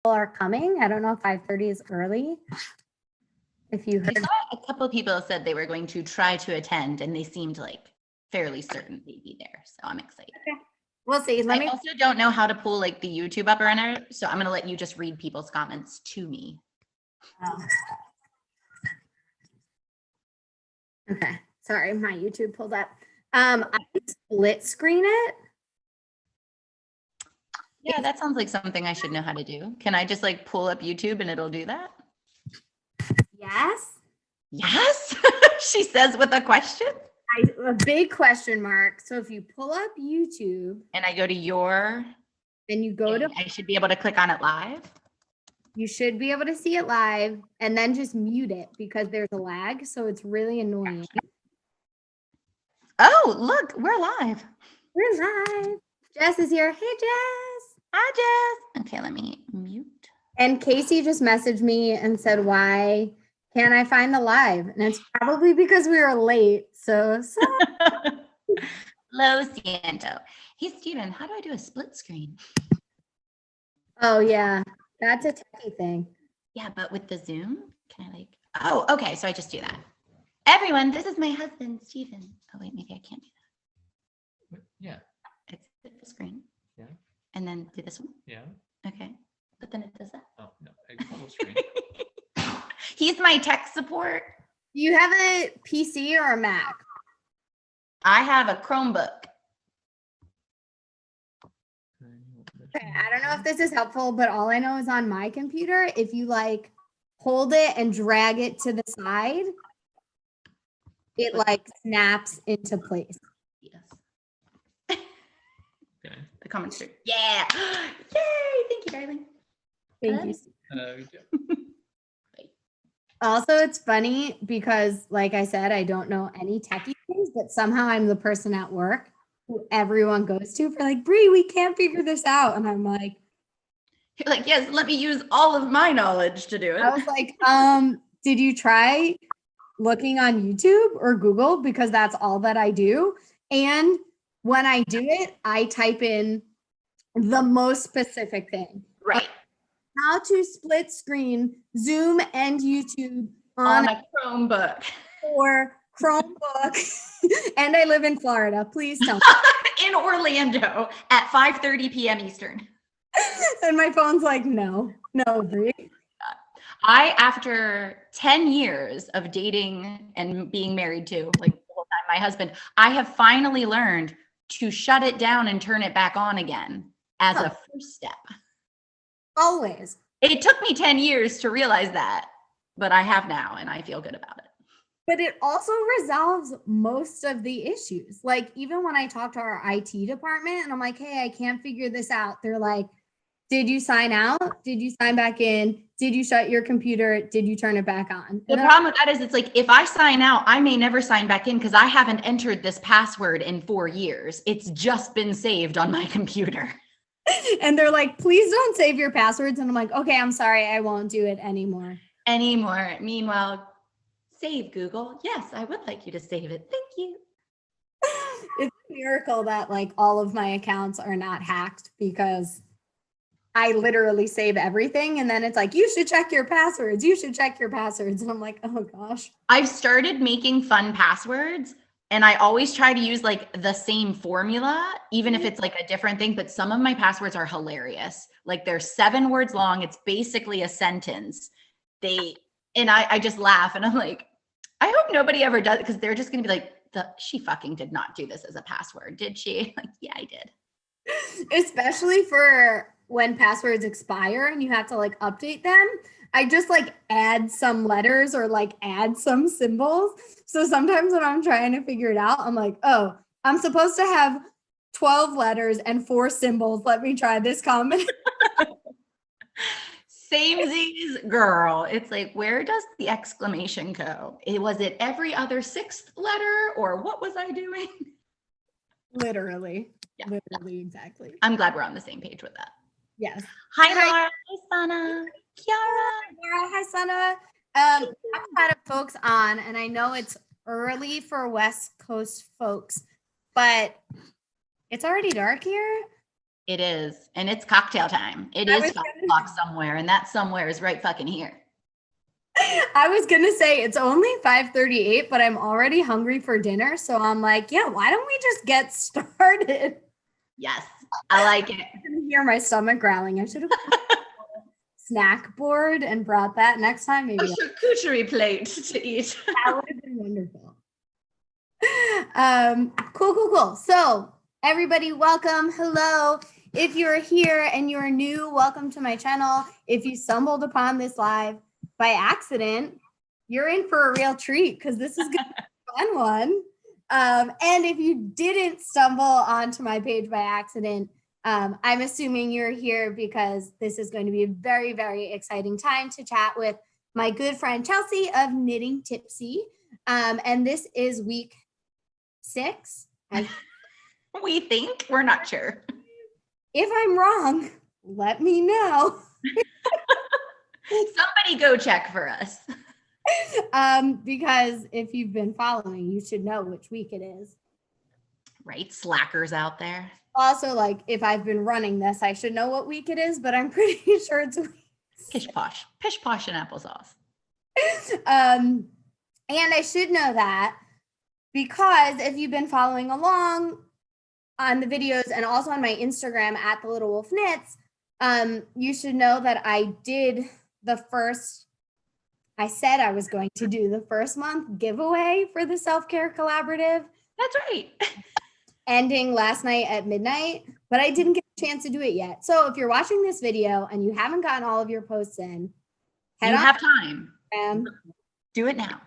are coming. I don't know if 5:30 is early. If you I heard, saw a couple of people said they were going to try to attend, and they seemed like fairly certain they'd be there. So I'm excited. okay. We'll see. I also don't know how to pull like the YouTube up or enter, so I'm gonna let you just read people's comments to me. Okay, sorry, my YouTube pulled up. I can split screen it. Yeah, that sounds like something I should know how to do. Can I just like pull up YouTube and it'll do that? Yes. Yes, she says with a question. A big question mark. So if you pull up YouTube and I go to your, and you go to, I should be able to click on it live. You should be able to see it live and then just mute it because there's a lag. So it's really annoying. Oh, look, we're live. We're live. Jess is here. Hey, Jess. Hi, Jess. Okay, let me mute. And Casey just messaged me and said, why can't I find the live? And it's probably because we were late. So. Lo siento. Hey, Steven, how do I do a split screen? Oh, yeah. That's a techie thing. Yeah, but with the Zoom, can I like, oh, okay. So I just do that. Everyone, this is my husband, Steven. Oh, wait, maybe I can't do that. Yeah. It's the screen. Yeah. And then do this one. Yeah. Okay. But then it does that. Oh, no. Full screen. He's my tech support. Do you have a PC or a Mac? I have a Chromebook. Okay, I don't know if this is helpful, but all I know is on my computer, if you like hold it and drag it to the side, it like snaps into place. Yes. Okay. The comments are, yeah. Yay. Thank you, darling. Thank you. Yeah. Also, it's funny because, like I said, I don't know any techie things, but somehow I'm the person at work who everyone goes to for like, Bree, we can't figure this out. And I'm like, you're like, yes, let me use all of my knowledge to do it. I was like, did you try looking on YouTube or Google? Because that's all that I do. And when I do it, I type in the most specific thing. Right. How to split screen Zoom and YouTube on a Chromebook. Or Chromebook. And I live in Florida. Please tell me. In Orlando at 5:30 p.m. Eastern. And my phone's like, no, Bree. After 10 years of dating and being married to, like the whole time, my husband, I have finally learned to shut it down and turn it back on again as a first step. Always. It took me 10 years to realize that, but I have now and I feel good about it. But it also resolves most of the issues. Like even when I talk to our IT department and I'm like, hey, I can't figure this out. They're like, did you sign out? Did you sign back in? Did you shut your computer? Did you turn it back on? The problem with that is it's like, if I sign out, I may never sign back in because I haven't entered this password in 4 years. It's just been saved on my computer. And they're like, please don't save your passwords. And I'm like, okay, I'm sorry. I won't do it anymore. Meanwhile, save Google. Yes, I would like you to save it. Thank you. It's a miracle that like all of my accounts are not hacked because I literally save everything. And then it's like, you should check your passwords. You should check your passwords. And I'm like, oh gosh. I've started making fun passwords. And I always try to use like the same formula, even if it's like a different thing, but some of my passwords are hilarious. Like they're 7 words long. It's basically a sentence. I just laugh and I'm like, I hope nobody ever does, because they're just going to be like, she fucking did not do this as a password, did she? Like, yeah, I did. Especially for when passwords expire and you have to like update them. I just like add some letters or like add some symbols. So sometimes when I'm trying to figure it out, I'm like, oh, I'm supposed to have 12 letters and 4 symbols. Let me try this combination. Samesies, girl. It's like, where does the exclamation go? Was it every other 6th letter or what was I doing? Literally. Yeah. Literally, exactly. I'm glad we're on the same page with that. Yes. Hi, Laura. Hi, Sana. Kiara. Hi, Sana. I've had folks on, and I know it's early for West Coast folks, but it's already dark here. It is. And it's cocktail time. It is 5 o'clock somewhere. And that somewhere is right fucking here. I was going to say it's only 5:38, but I'm already hungry for dinner. So I'm like, yeah, why don't we just get started? Yes, I like it. I can hear my stomach growling. I should have snack board and brought that next time. Maybe A charcuterie plate to eat. that would have been wonderful. Cool. So everybody, welcome. Hello. If you're here and you're new, welcome to my channel. If you stumbled upon this live by accident, you're in for a real treat because this is going to be a fun one. And if you didn't stumble onto my page by accident, I'm assuming you're here because this is going to be a very, very exciting time to chat with my good friend Chelsea of Knitting Tipsy. And this is week 6. We think, we're not sure. If I'm wrong, let me know. Somebody go check for us. Because if you've been following, you should know which week it is. Right? Slackers out there. Also, like, if I've been running this, I should know what week it is, but I'm pretty sure it's week. Pish posh and applesauce. And I should know that because if you've been following along on the videos and also on my Instagram at the Little Wolf Knits, you should know that I did I said I was going to do the first month giveaway for the Self-Care Collaborative. That's right. Ending last night at midnight, but I didn't get a chance to do it yet. So if you're watching this video and you haven't gotten all of your posts in, you have time. Do it now.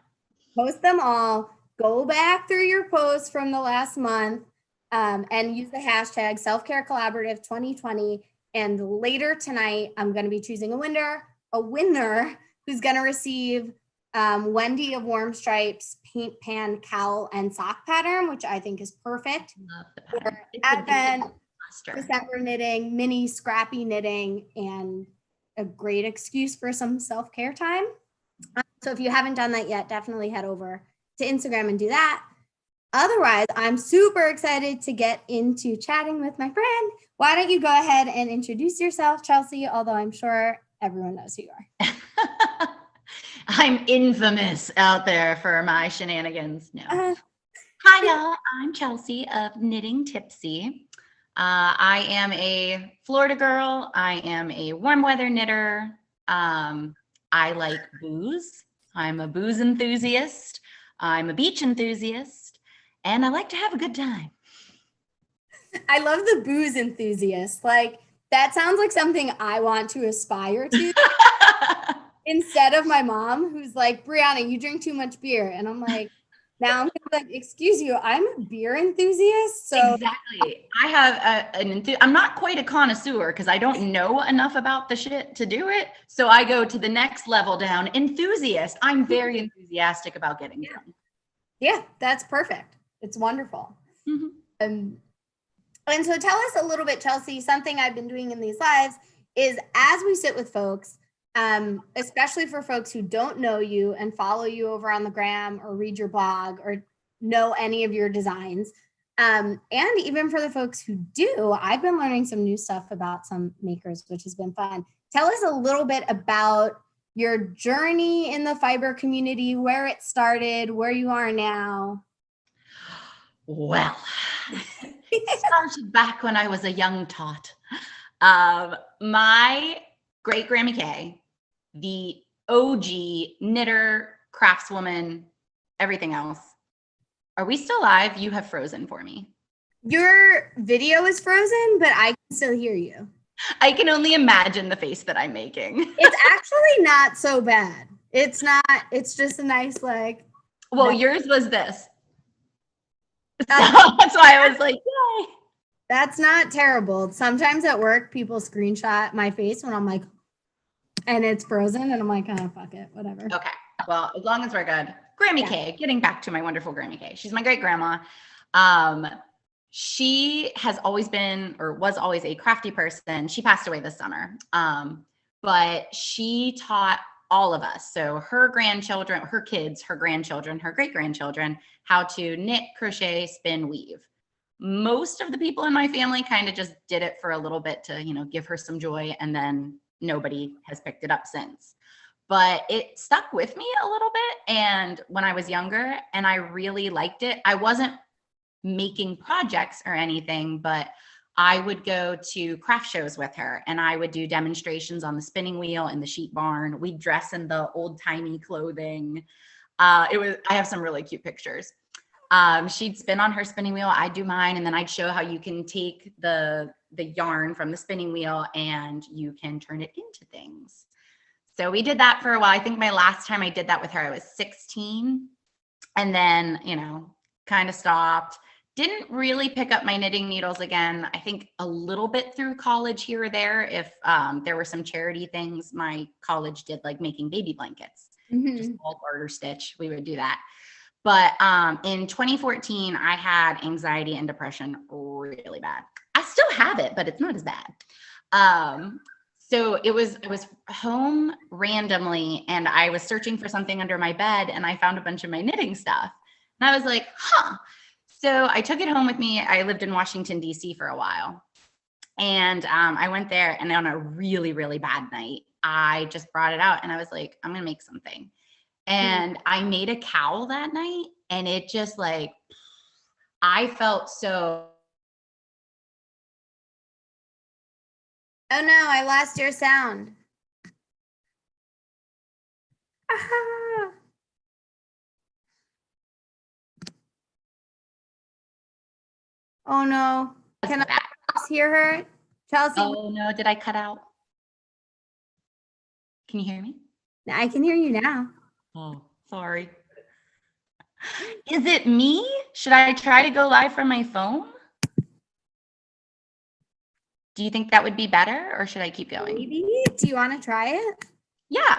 Post them all. Go back through your posts from the last month and use the hashtag Self-Care Collaborative 2020. And later tonight, I'm going to be choosing a winner who's going to receive Wendy of Warm Stripes paint pan cowl and sock pattern, which I think is perfect for Advent, December knitting, mini scrappy knitting, and a great excuse for some self-care time. So if you haven't done that yet, definitely head over to Instagram and do that. Otherwise, I'm super excited to get into chatting with my friend. Why don't you go ahead and introduce yourself, Chelsea, although I'm sure everyone knows who you are. I'm infamous out there for my shenanigans. No. Hi, y'all. I'm Chelsea of Knitting Tipsy. I am a Florida girl. I am a warm weather knitter. I like booze. I'm a booze enthusiast. I'm a beach enthusiast. And I like to have a good time. I love the booze enthusiast. Like, that sounds like something I want to aspire to. Instead of my mom, who's like, Brianna, you drink too much beer. And I'm like, now I'm like, excuse you, I'm a beer enthusiast. So exactly. I have I'm not quite a connoisseur because I don't know enough about the shit to do it. So I go to the next level down, enthusiast. I'm very enthusiastic about getting drunk. Yeah, that's perfect. It's wonderful. Mm-hmm. And so tell us a little bit, Chelsea, something I've been doing in these lives is as we sit with folks, especially for folks who don't know you and follow you over on the gram or read your blog or know any of your designs. And even for the folks who do, I've been learning some new stuff about some makers, which has been fun. Tell us a little bit about your journey in the fiber community, where it started, where you are now. Well, it started back when I was a young tot. My great Grammy K, the OG knitter, craftswoman, everything else. Are we still live? You have frozen for me. Your video is frozen, but I can still hear you. I can only imagine the face that I'm making. It's actually not so bad. It's not, it's just a nice like. Well, yours was this. So that's why I was like, yay. That's not terrible. Sometimes at work, people screenshot my face when I'm like, and it's frozen, and I'm like, oh, fuck it, whatever. Okay. Well, as long as we're good. Grammy K, getting back to my wonderful Grammy K. She's my great grandma. She has always been, or was always a crafty person. She passed away this summer. But she taught all of us, so her grandchildren, her kids, her grandchildren, her great grandchildren, how to knit, crochet, spin, weave. most of the people in my family kind of just did it for a little bit to, give her some joy, and then nobody has picked it up since. But it stuck with me a little bit, and when I was younger, and I really liked it. I wasn't making projects or anything, but I would go to craft shows with her, and I would do demonstrations on the spinning wheel in the sheep barn. We'd dress in the old timey clothing. I have some really cute pictures. She'd spin on her spinning wheel, I'd do mine, and then I'd show how you can take the yarn from the spinning wheel and you can turn it into things. So we did that for a while. I think my last time I did that with her, I was 16, and then, kind of stopped. Didn't really pick up my knitting needles again. I think a little bit through college here or there. If there were some charity things, my college did, like making baby blankets, just all garter stitch. We would do that. But in 2014, I had anxiety and depression really bad. I still have it, but it's not as bad. So I was home randomly, and I was searching for something under my bed, and I found a bunch of my knitting stuff. And I was like, huh. So I took it home with me. I lived in Washington, D.C. for a while. And I went there, and on a really, really bad night, I just brought it out, and I was like, I'm going to make something. And I made a cowl that night, and it just I felt so. Oh no, I lost your sound. Ah. Oh no. Can I hear her? Chelsea? Oh no, did I cut out? Can you hear me? I can hear you now. Oh, sorry. Is it me? Should I try to go live from my phone? Do you think that would be better, or should I keep going? Maybe. Do you want to try it? Yeah.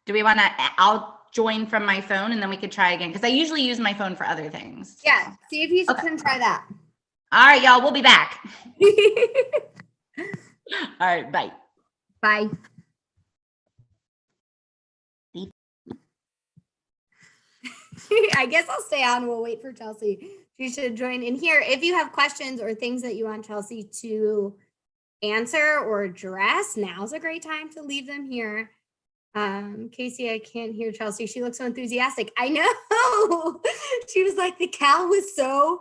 Do we want to? I'll join from my phone, and then we could try again, because I usually use my phone for other things. Yeah. See if you can try that. All right, y'all. We'll be back. All right. Bye. Bye. I guess I'll stay on. We'll wait for Chelsea. She should join in here. If you have questions or things that you want Chelsea to answer or address, now's a great time to leave them here. Casey, I can't hear Chelsea. She looks so enthusiastic. I know. She was like, the cow was so,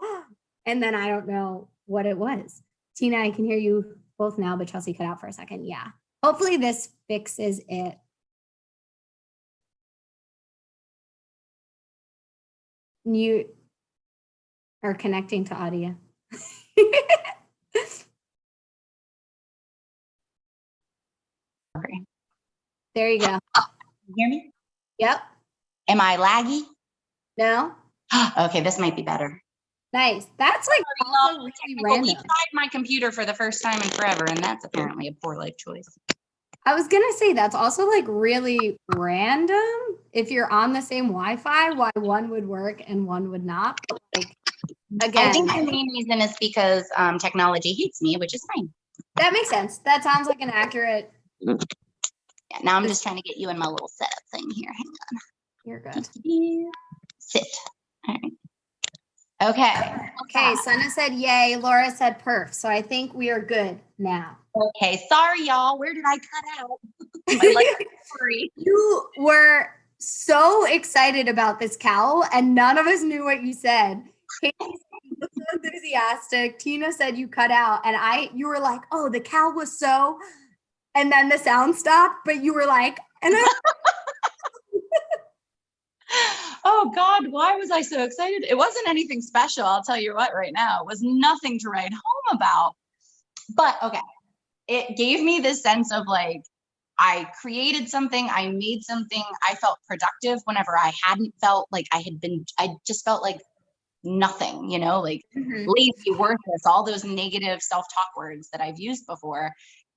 and then I don't know what it was. Tina, I can hear you both now, but Chelsea cut out for a second. Yeah. Hopefully this fixes it. You are connecting to audio. Okay. There you go. You hear me? Yep. Am I laggy? No? Okay, this might be better. Nice. That's like also really random. We tried my computer for the first time in forever, and that's apparently a poor life choice. I was gonna say that's also like really random. If you're on the same Wi-Fi, why one would work and one would not. But like, again, I think the main reason is because technology hates me, which is fine. That makes sense. That sounds like an accurate. Yeah, now I'm just trying to get you in my little setup thing here. Hang on. You're good. Sit. All right. Okay. Okay. Sana said yay. Laura said perf. So I think we are good now. Okay. Sorry, y'all. Where did I cut out? You were so excited about this cowl, and none of us knew what you said. Katie said you look so enthusiastic. Tina said you cut out, and you were like, "Oh, the cowl was so," and then the sound stopped, but you were like, "And I." Oh God, why was I so excited? It wasn't anything special. I'll tell you what. Right now, it was nothing to write home about. But okay, it gave me this sense of like, I created something, I made something, I felt productive whenever I hadn't felt like I just felt like nothing, like lazy, worthless, all those negative self-talk words that I've used before.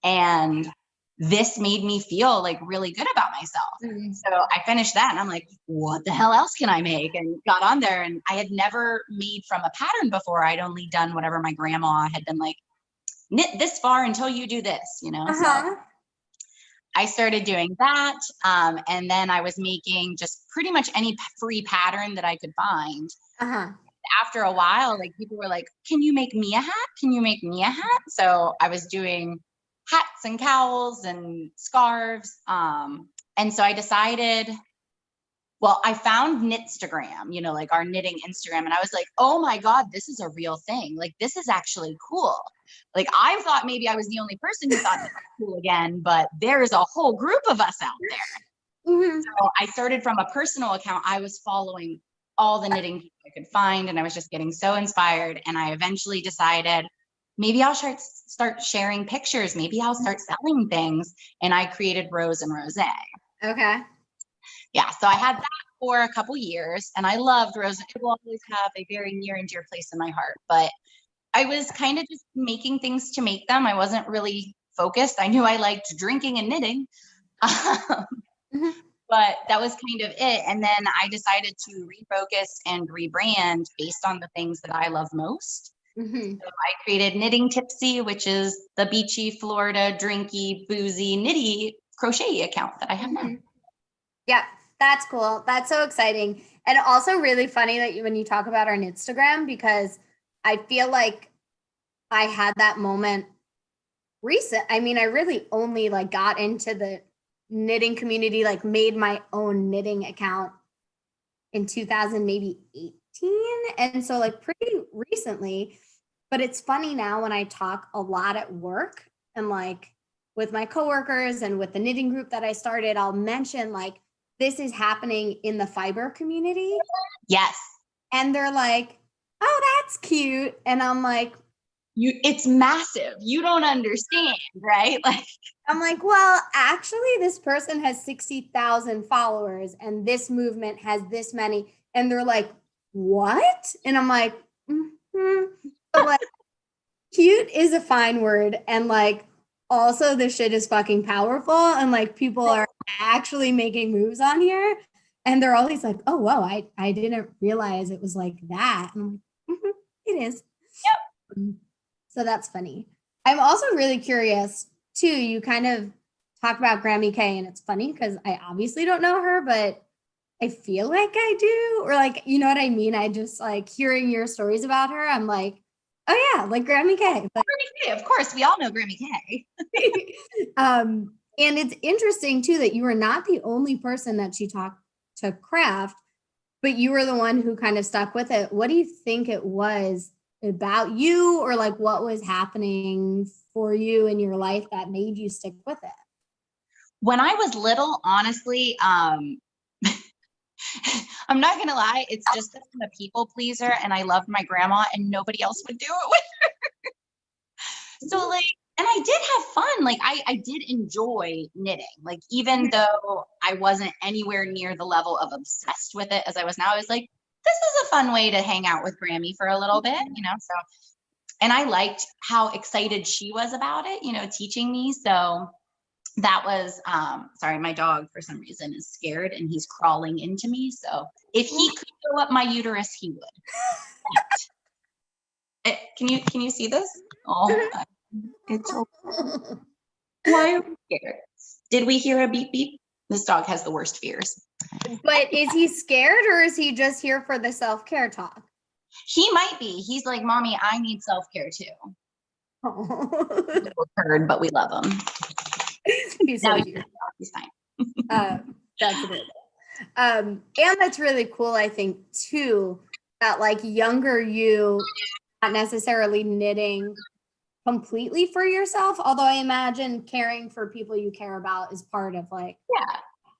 And this made me feel like really good about myself. So I finished that and I'm like, what the hell else can I make? And got on there, and I had never made from a pattern before. I'd only done whatever my grandma had been like, knit this far until you do this, So I started doing that. And then I was making just pretty much any free pattern that I could find. after a while, like people were like, can you make me a hat? Can you make me a hat? So I was doing hats and cowls and scarves. And so I decided, well, I found Knitstagram, you know, like our knitting Instagram. And I was like, oh my God, this is a real thing. Like, this is actually cool. Like, I thought maybe I was the only person who thought this was cool again, but there's a whole group of us out there. Mhm. So I started from a personal account. I was following all the knitting people I could find, and I was just getting so inspired. And I eventually decided maybe I'll start sharing pictures. Maybe I'll start selling things. And I created Rose and Rose. Okay. Yeah, so I had that for a couple years, and I loved Rose. It will always have a very near and dear place in my heart, but I was kind of just making things to make them. I wasn't really focused. I knew I liked drinking and knitting, Mhm. but that was kind of it. And then I decided to refocus and rebrand based on the things that I love most. Mhm. So I created Knitting Tipsy, which is the beachy, Florida, drinky, boozy, knitty crochet account that I have now. Mhm. Yeah, that's cool. That's so exciting. And also really funny that when you talk about our Instagram, because I feel like I had that moment I mean, I really only like got into the knitting community, like made my own knitting account in 2000, maybe 18. And so like pretty recently, but it's funny now when I talk a lot at work and like with my coworkers and with the knitting group that I started, I'll mention like, this is happening in the fiber community. Yes. And they're like, oh, that's cute. And I'm like, It's massive. You don't understand, right? Like, I'm like, well, actually, this person has 60,000 followers and this movement has this many. And they're like, what? And I'm like, mm-hmm. But like, cute is a fine word. And like, also, this shit is fucking powerful. And like, people are actually making moves on here. And they're always like, oh, whoa, I didn't realize it was like that. And I'm like, mm-hmm, it is. Yep. So that's funny. I'm also really curious too. You kind of talk about Grammy K, and it's funny because I obviously don't know her, but I feel like I do, or like, you know what I mean? I just like hearing your stories about her. I'm like, oh yeah, like Grammy K. But, Grammy K, of course, we all know Grammy K. and it's interesting too that you were not the only person that she talked to craft, but you were the one who kind of stuck with it. What do you think it was about you, or like what was happening for you in your life that made you stick with it? When I was little, honestly, I'm not gonna lie, it's just that I'm a people pleaser and I loved my grandma and nobody else would do it with her. So like, and I did have fun. Like I did enjoy knitting. Like even though I wasn't anywhere near the level of obsessed with it as I was now, I was like, this is a fun way to hang out with Grammy for a little bit, you know? So, and I liked how excited she was about it, you know, teaching me. So that was, sorry, my dog for some reason is scared and he's crawling into me. So if he could go up my uterus, he would. Can you see this? Oh, it's so why are we scared? Did we hear a beep beep? This dog has the worst fears. But is he scared, or is he just here for the self-care talk? He might be. He's like, Mommy, I need self-care too. Oh. Heard, but we love him. He's so cute. He's fine. That's it. And that's really cool, I think, too, that like younger you, not necessarily knitting completely for yourself, although I imagine caring for people you care about is part of like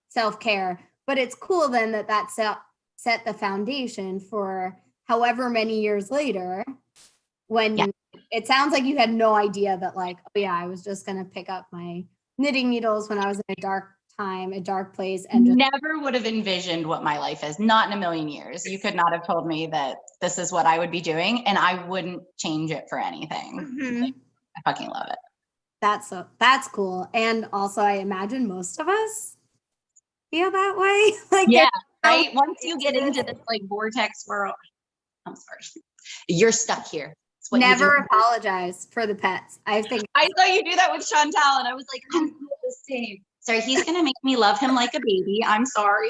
self-care. But it's cool then that set the foundation for however many years later, when it sounds like you had no idea that like, oh yeah, I was just gonna pick up my knitting needles when I was in a dark time, a dark place, and just never would have envisioned what my life is. Not in a million years. You could not have told me that this is what I would be doing, and I wouldn't change it for anything. Mhm. Like, I fucking love it. That's cool. And also I imagine most of us feel that way. Like yeah, right. Once you get into this like vortex world, I'm sorry, you're stuck here. Never apologize for the pets. I think I saw you do that with Chantal, and I was like, I'm the same. Sorry, he's gonna make me love him like a baby. I'm sorry.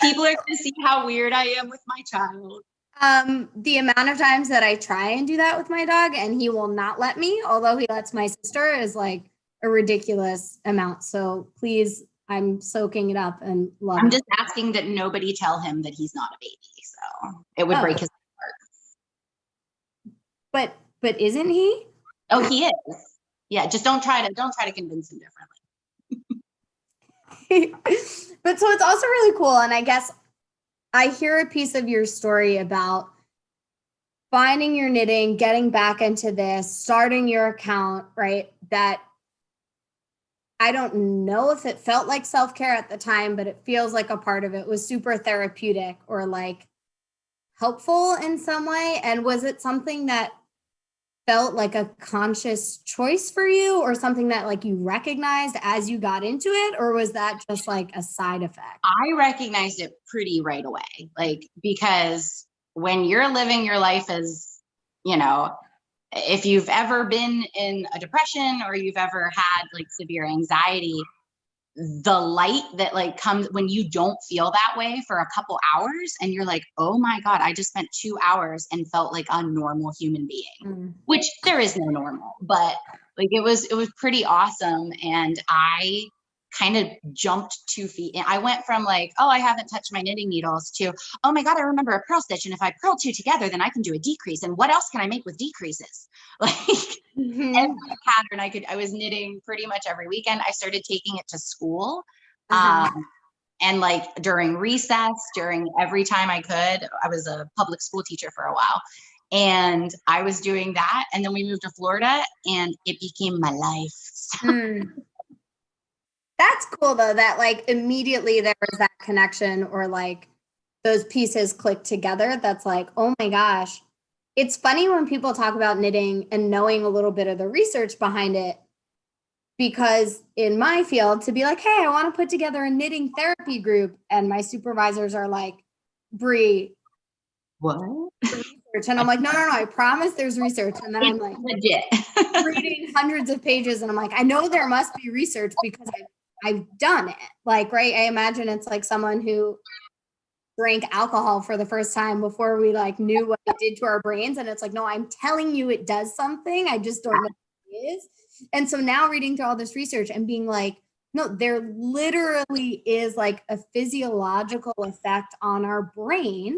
People are gonna see how weird I am with my child. The amount of times that I try and do that with my dog and he will not let me, although he lets my sister, is like a ridiculous amount. So please, I'm soaking it up and loving I'm just asking that nobody tell him that he's not a baby. So it would break his heart. But isn't he? Oh, he is. Yeah, just don't try to convince him differently. But so it's also really cool. And I guess I hear a piece of your story about finding your knitting, getting back into this, starting your account, right? That I don't know if it felt like self-care at the time, but it feels like a part of it was super therapeutic or like helpful in some way. And was it something that felt like a conscious choice for you, or something that like you recognized as you got into it, or was that just like a side effect? I recognized it pretty right away, like, because when you're living your life as, you know, if you've ever been in a depression or you've ever had like severe anxiety, the light that like comes when you don't feel that way for a couple hours and you're like, oh my God, I just spent 2 hours and felt like a normal human being, which there is no normal, but like it was pretty awesome. And I kind of jumped 2 feet. And I went from like, oh, I haven't touched my knitting needles to, oh my God, I remember a purl stitch. And if I purl two together, then I can do a decrease. And what else can I make with decreases? Like every pattern I was knitting pretty much every weekend. I started taking it to school. And like during recess, during every time I could. I was a public school teacher for a while. And I was doing that. And then we moved to Florida and it became my life. That's cool though, that like immediately there was that connection, or like those pieces click together. That's like, oh my gosh. It's funny when people talk about knitting and knowing a little bit of the research behind it, because in my field, to be like, hey, I want to put together a knitting therapy group, and my supervisors are like, Bree, what? Research. And I'm like, no, I promise there's research. And then I'm like, legit. reading hundreds of pages, and I'm like, I know there must be research because I've done it. Like, right? I imagine it's like someone who drank alcohol for the first time before we like knew what it did to our brains. And it's like, no, I'm telling you it does something. I just don't know what it is. And so now reading through all this research and being like, no, there literally is like a physiological effect on our brain.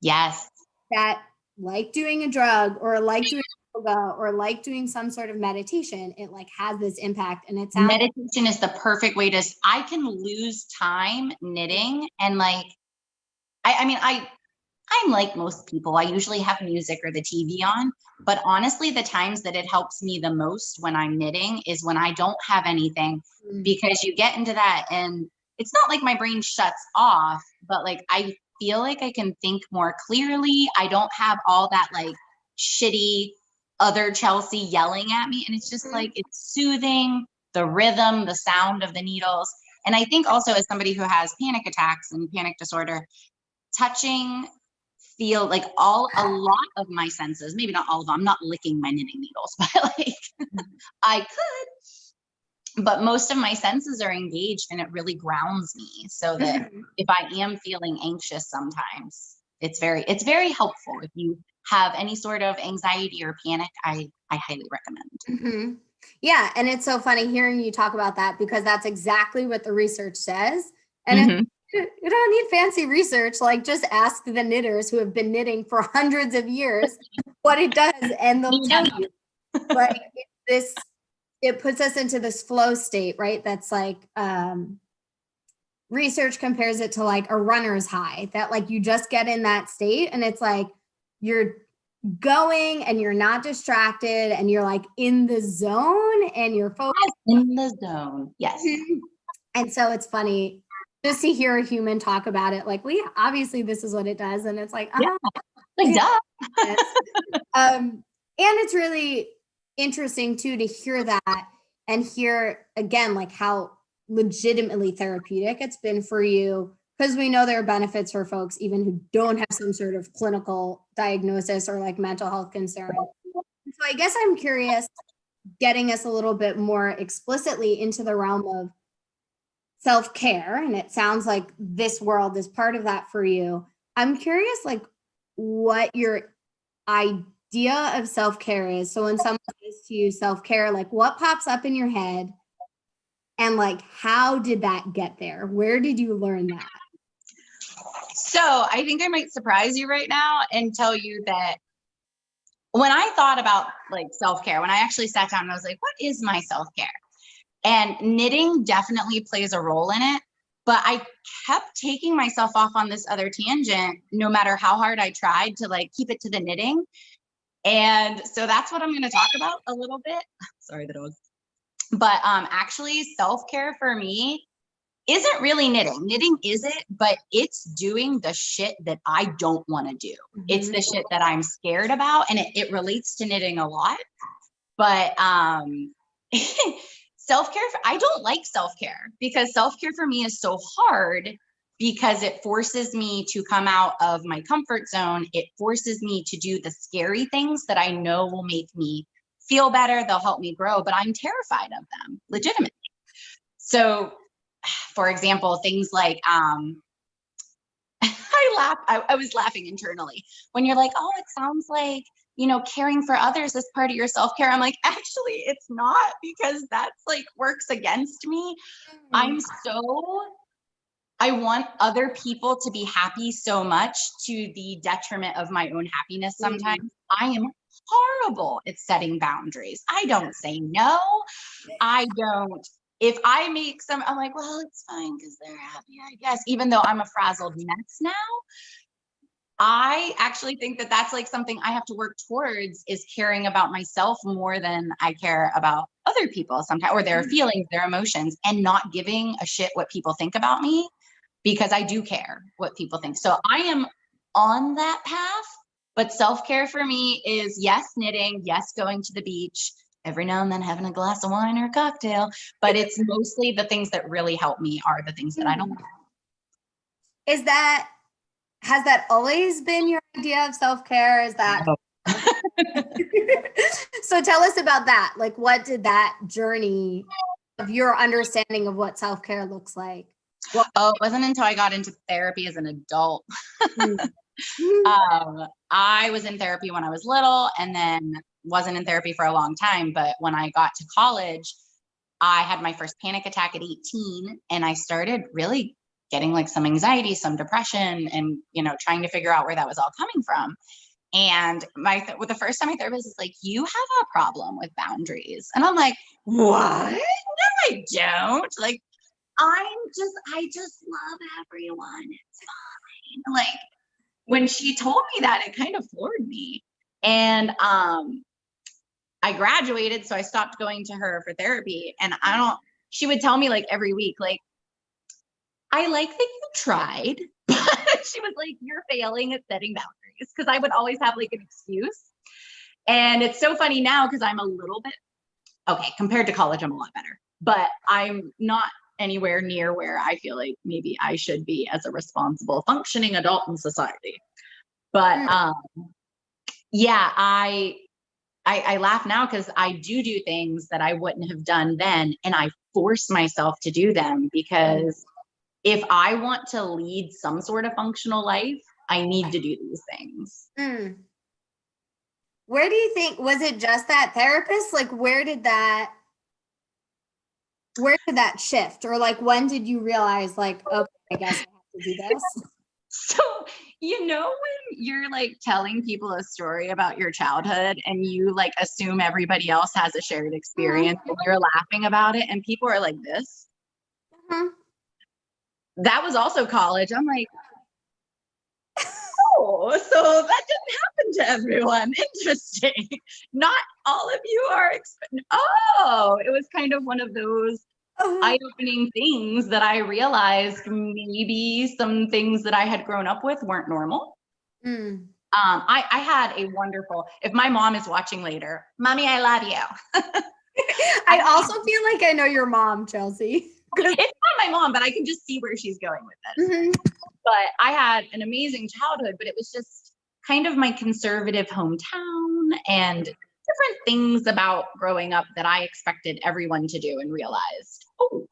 Yes. That like doing a drug or like doing yoga or like doing some sort of meditation, it like has this impact. And it sounds meditation is the perfect way to, I can lose time knitting and like, I mean, I'm like most people, I usually have music or the TV on, but honestly, the times that it helps me the most when I'm knitting is when I don't have anything, because you get into that and it's not like my brain shuts off, but like, I feel like I can think more clearly. I don't have all that like shitty other Chelsea yelling at me. And it's just like, it's soothing, the rhythm, the sound of the needles. And I think also as somebody who has panic attacks and panic disorder, touching, feel like a lot of my senses, maybe not all of them, I'm not licking my knitting needles, but like I could, but most of my senses are engaged and it really grounds me, so that if I am feeling anxious sometimes, it's very helpful. If you have any sort of anxiety or panic, I highly recommend. Yeah. And it's so funny hearing you talk about that, because that's exactly what the research says. And you don't need fancy research. Like, just ask the knitters who have been knitting for hundreds of years what it does, and they'll tell you. Like, it puts us into this flow state, right? That's like, research compares it to like a runner's high, that like you just get in that state and it's like you're going and you're not distracted and you're like in the zone and you're focused. In the zone. Yes. And so it's funny just to hear a human talk about it. Like, we obviously this is what it does. And it's like, like, duh. And it's really interesting too, to hear that and hear again, like how legitimately therapeutic it's been for you, because we know there are benefits for folks even who don't have some sort of clinical diagnosis or like mental health concern. So I guess I'm curious, getting us a little bit more explicitly into the realm of self-care, and it sounds like this world is part of that for you. I'm curious, like, what your idea of self-care is. So when someone says to you self-care, like what pops up in your head and like how did that get there? Where did you learn that? So I think I might surprise you right now and tell you that when I thought about like self-care, when I actually sat down and I was like, what is my self-care? And knitting definitely plays a role in it. But I kept taking myself off on this other tangent, no matter how hard I tried to like keep it to the knitting. And so that's what I'm going to talk about a little bit. Sorry, the dog. But actually, self-care for me isn't really knitting. Knitting is it, but it's doing the shit that I don't want to do. It's the shit that I'm scared about, and it relates to knitting a lot. But self-care, I don't like self-care because self-care for me is so hard because it forces me to come out of my comfort zone. It forces me to do the scary things that I know will make me feel better. They'll help me grow, but I'm terrified of them legitimately. So for example, things like, I was laughing internally when you're like, oh, it sounds like, you know, caring for others is part of your self-care. I'm like, actually, it's not, because that's like works against me. I want other people to be happy so much to the detriment of my own happiness. Sometimes I am horrible at setting boundaries. I don't say no. I don't. If I make some, I'm like, well, it's fine because they're happy, I guess, even though I'm a frazzled mess now. I actually think that that's like something I have to work towards, is caring about myself more than I care about other people sometimes, or their feelings, their emotions, and not giving a shit what people think about me, because I do care what people think. So I am on that path, but self-care for me is yes, knitting, yes, going to the beach, every now and then having a glass of wine or a cocktail, but it's mostly the things that really help me are the things that I don't want. Has that always been your idea of self-care? Is that so tell us about that. Like, what did that journey of your understanding of what self-care looks like? Oh, it wasn't until I got into therapy as an adult. I was in therapy when I was little and then wasn't in therapy for a long time. But when I got to college, I had my first panic attack at 18, and I started really getting like some anxiety, some depression, and, you know, trying to figure out where that was all coming from. And the first time my therapist is like, you have a problem with boundaries. And I'm like, what? No, I don't. Like, I just love everyone. It's fine. Like, when she told me that, it kind of floored me. And I graduated, so I stopped going to her for therapy. And she would tell me like every week, like, I like that you tried, but she was like, you're failing at setting boundaries. Because I would always have like an excuse. And it's so funny now because I'm a little bit, okay, compared to college, I'm a lot better, but I'm not anywhere near where I feel like maybe I should be as a responsible, functioning adult in society. But yeah, I laugh now because I do things that I wouldn't have done then, and I force myself to do them because if I want to lead some sort of functional life, I need to do these things. Where do you think, was it just that therapist? Like, where did that shift? Or like, when did you realize like, okay, I guess I have to do this? So, you know, when you're like telling people a story about your childhood and you like assume everybody else has a shared experience and you're laughing about it and people are like this. That was also college. I'm like, oh, so that didn't happen to everyone. Interesting. Not all of you are. Oh, it was kind of one of those eye-opening things that I realized maybe some things that I had grown up with weren't normal. I had a wonderful, if my mom is watching later, Mommy, I love you. I also feel like I know your mom, Chelsea. It's not my mom, but I can just see where she's going with this. But I had an amazing childhood, but it was just kind of my conservative hometown and different things about growing up that I expected everyone to do and realized, oh,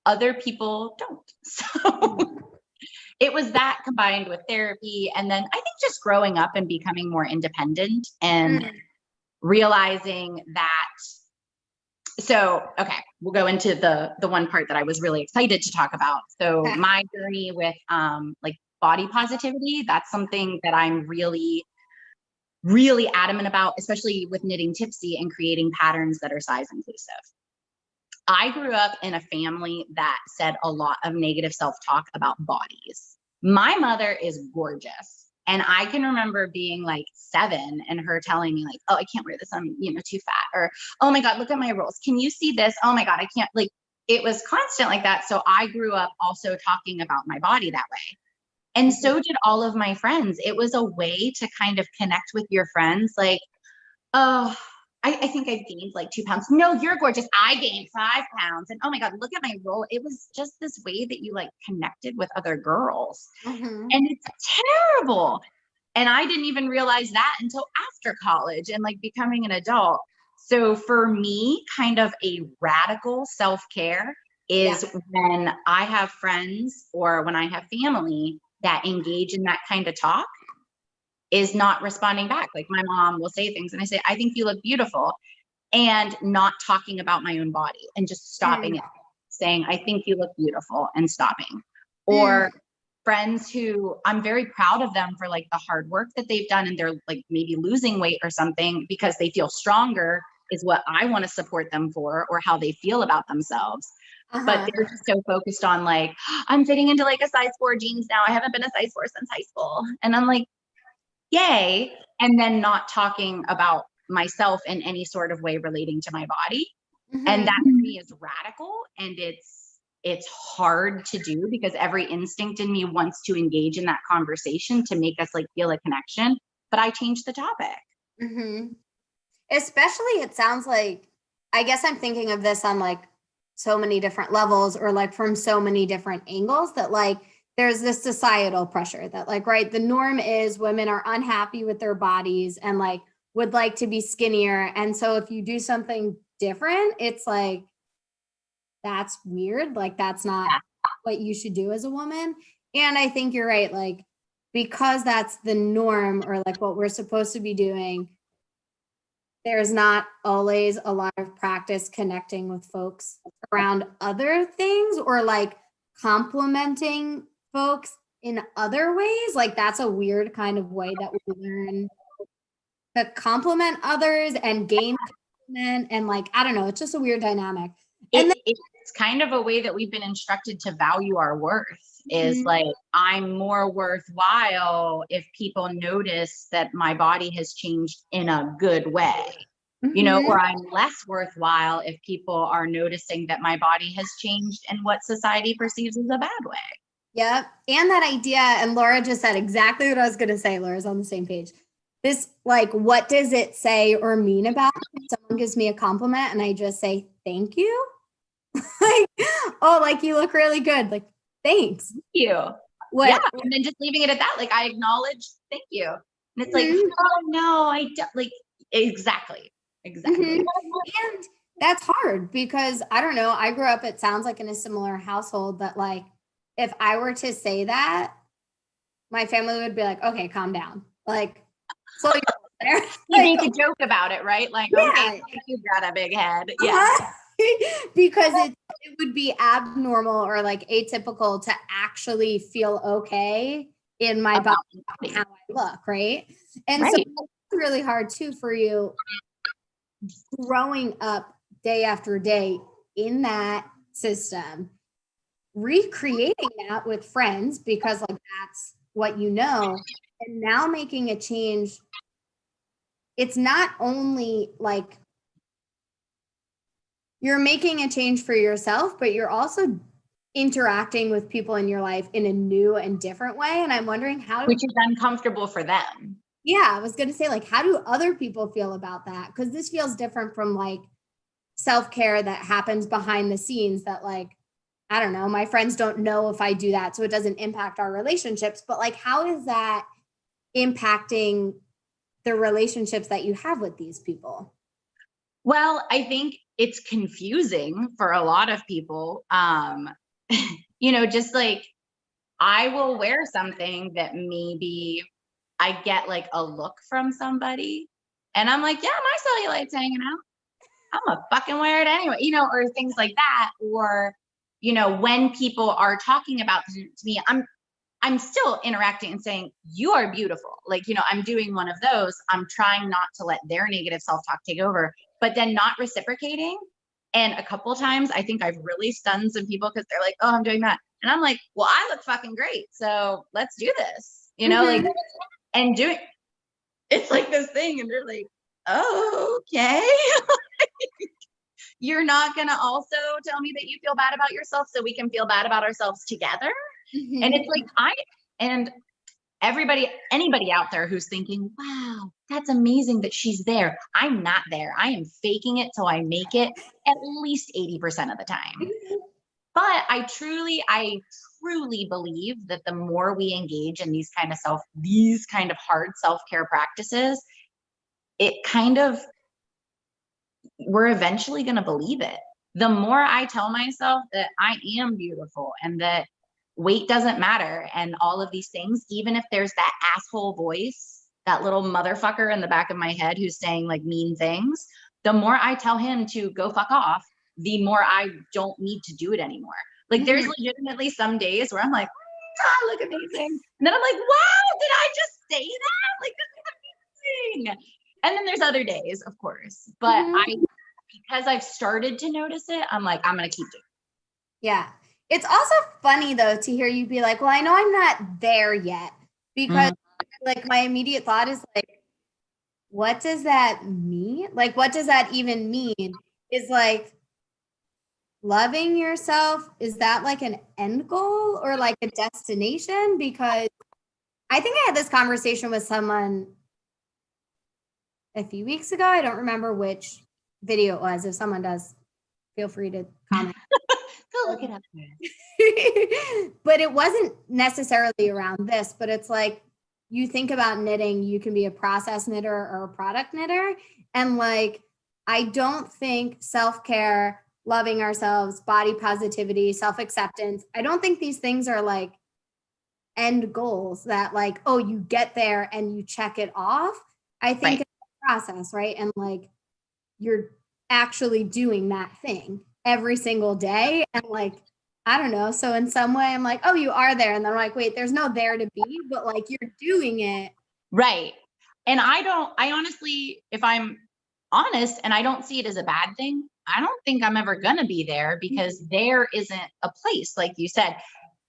other people don't. So it was that combined with therapy. And then I think just growing up and becoming more independent and realizing that. So, okay, we'll go into the one part that I was really excited to talk about. So my journey with like body positivity, that's something that I'm really, really adamant about, especially with knitting Tipsy and creating patterns that are size inclusive. I grew up in a family that said a lot of negative self-talk about bodies. My mother is gorgeous. And I can remember being like 7 and her telling me like, oh, I can't wear this. I'm, too fat. Or, oh my God, look at my rolls. Can you see this? Oh my God, I can't, like, it was constant like that. So I grew up also talking about my body that way. And so did all of my friends. It was a way to kind of connect with your friends. Like, oh, I think I've gained like 2 pounds. No, you're gorgeous. I gained 5 pounds. And oh my God, look at my roll. It was just this way that you like connected with other girls. And it's terrible. And I didn't even realize that until after college and like becoming an adult. So for me, kind of a radical self-care is when I have friends or when I have family that engage in that kind of talk, is not responding back. Like my mom will say things and I say, I think you look beautiful, and not talking about my own body and just stopping it, saying, I think you look beautiful, and stopping. Or friends who I'm very proud of them for like the hard work that they've done, and they're like maybe losing weight or something because they feel stronger is what I want to support them for, or how they feel about themselves. But they're just so focused on like, I'm fitting into like a size 4 jeans now. I haven't been a size 4 since high school. And I'm like, yay. And then not talking about myself in any sort of way relating to my body. And that to me is radical. And it's hard to do because every instinct in me wants to engage in that conversation to make us like feel a connection. But I changed the topic. Especially, it sounds like, I guess I'm thinking of this on like so many different levels, or like from so many different angles, that like there's this societal pressure that like, right, the norm is women are unhappy with their bodies and like would like to be skinnier. And so if you do something different, it's like, that's weird. Like, that's not what you should do as a woman. And I think you're right. Like, because that's the norm, or like what we're supposed to be doing, there's not always a lot of practice connecting with folks around other things, or like complimenting folks in other ways. Like, that's a weird kind of way that we learn to compliment others and gain compliment. And like, I don't know, it's just a weird dynamic. And It's kind of a way that we've been instructed to value our worth, is like, I'm more worthwhile if people notice that my body has changed in a good way, or I'm less worthwhile if people are noticing that my body has changed in what society perceives as a bad way. Yep. And that idea, and Laura just said exactly what I was going to say. Laura's on the same page. This, like, what does it say or mean about it? Someone gives me a compliment and I just say, thank you. Like, oh, like, you look really good. Like, thanks. Thank you. What? Yeah. And then just leaving it at that. Like, I acknowledge, thank you. And it's like, oh no, I don't, like, exactly. And that's hard because I don't know. I grew up, it sounds like, in a similar household that like, if I were to say that, my family would be like, okay, calm down. Like, slow your there. You make a joke about it, right? Like, okay, you've got a big head. Yeah. Because it would be abnormal or like atypical to actually feel okay in my body and how I look, right? And so it's really hard too for you growing up day after day in that system, recreating that with friends because like that's what you know, and now making a change. It's not only like you're making a change for yourself, but you're also interacting with people in your life in a new and different way. And I'm wondering which is uncomfortable for them. Yeah, I was going to say, like, how do other people feel about that? Because this feels different from like self-care that happens behind the scenes that like, I don't know, my friends don't know if I do that, so it doesn't impact our relationships. But like, how is that impacting the relationships that you have with these people? Well, I think it's confusing for a lot of people. Just like, I will wear something that maybe I get like a look from somebody and I'm like, yeah, my cellulite's hanging out. I'm gonna fucking wear it anyway, or things like that. Or, when people are talking about this to me, I'm still interacting and saying, you are beautiful. Like, I'm doing one of those. I'm trying not to let their negative self-talk take over, but then not reciprocating. And a couple of times I think I've really stunned some people because they're like, oh, I'm doing that. And I'm like, well, I look fucking great. So let's do this, like, and doing, it's like this thing. And they're like, oh, okay. You're not going to also tell me that you feel bad about yourself so we can feel bad about ourselves together. And it's like, and anybody out there who's thinking, wow, that's amazing that she's there. I'm not there. I am faking it till I make it at least 80% of the time. But I truly believe that the more we engage in these kind of hard self-care practices, we're eventually going to believe it. The more I tell myself that I am beautiful and that weight doesn't matter and all of these things, even if there's that asshole voice, that little motherfucker in the back of my head who's saying like mean things, the more I tell him to go fuck off, the more I don't need to do it anymore. Like there's legitimately some days where I'm like, I look amazing. And then I'm like, wow, did I just say that? Like, this is amazing. And then there's other days, of course, but because I've started to notice it, I'm like, I'm going to keep doing it. Yeah. It's also funny though, to hear you be like, well, I know I'm not there yet, because like my immediate thought is like, what does that mean? Like, what does that even mean? Is like loving yourself. Is that like an end goal or like a destination? Because I think I had this conversation with someone a few weeks ago. I don't remember which video it was. If someone does, feel free to comment. Go look it up. But it wasn't necessarily around this, but it's like, you think about knitting, you can be a process knitter or a product knitter. And like, I don't think self-care, loving ourselves, body positivity, self-acceptance, I don't think these things are like end goals that like, oh, you get there and you check it off. I think it's a process, right? And like, you're actually doing that thing every single day. And like, I don't know. So in some way I'm like, oh, you are there. And then I'm like, wait, there's no there to be, but like you're doing it. Right. And I honestly, if I'm honest, and I don't see it as a bad thing, I don't think I'm ever going to be there because there isn't a place, like you said.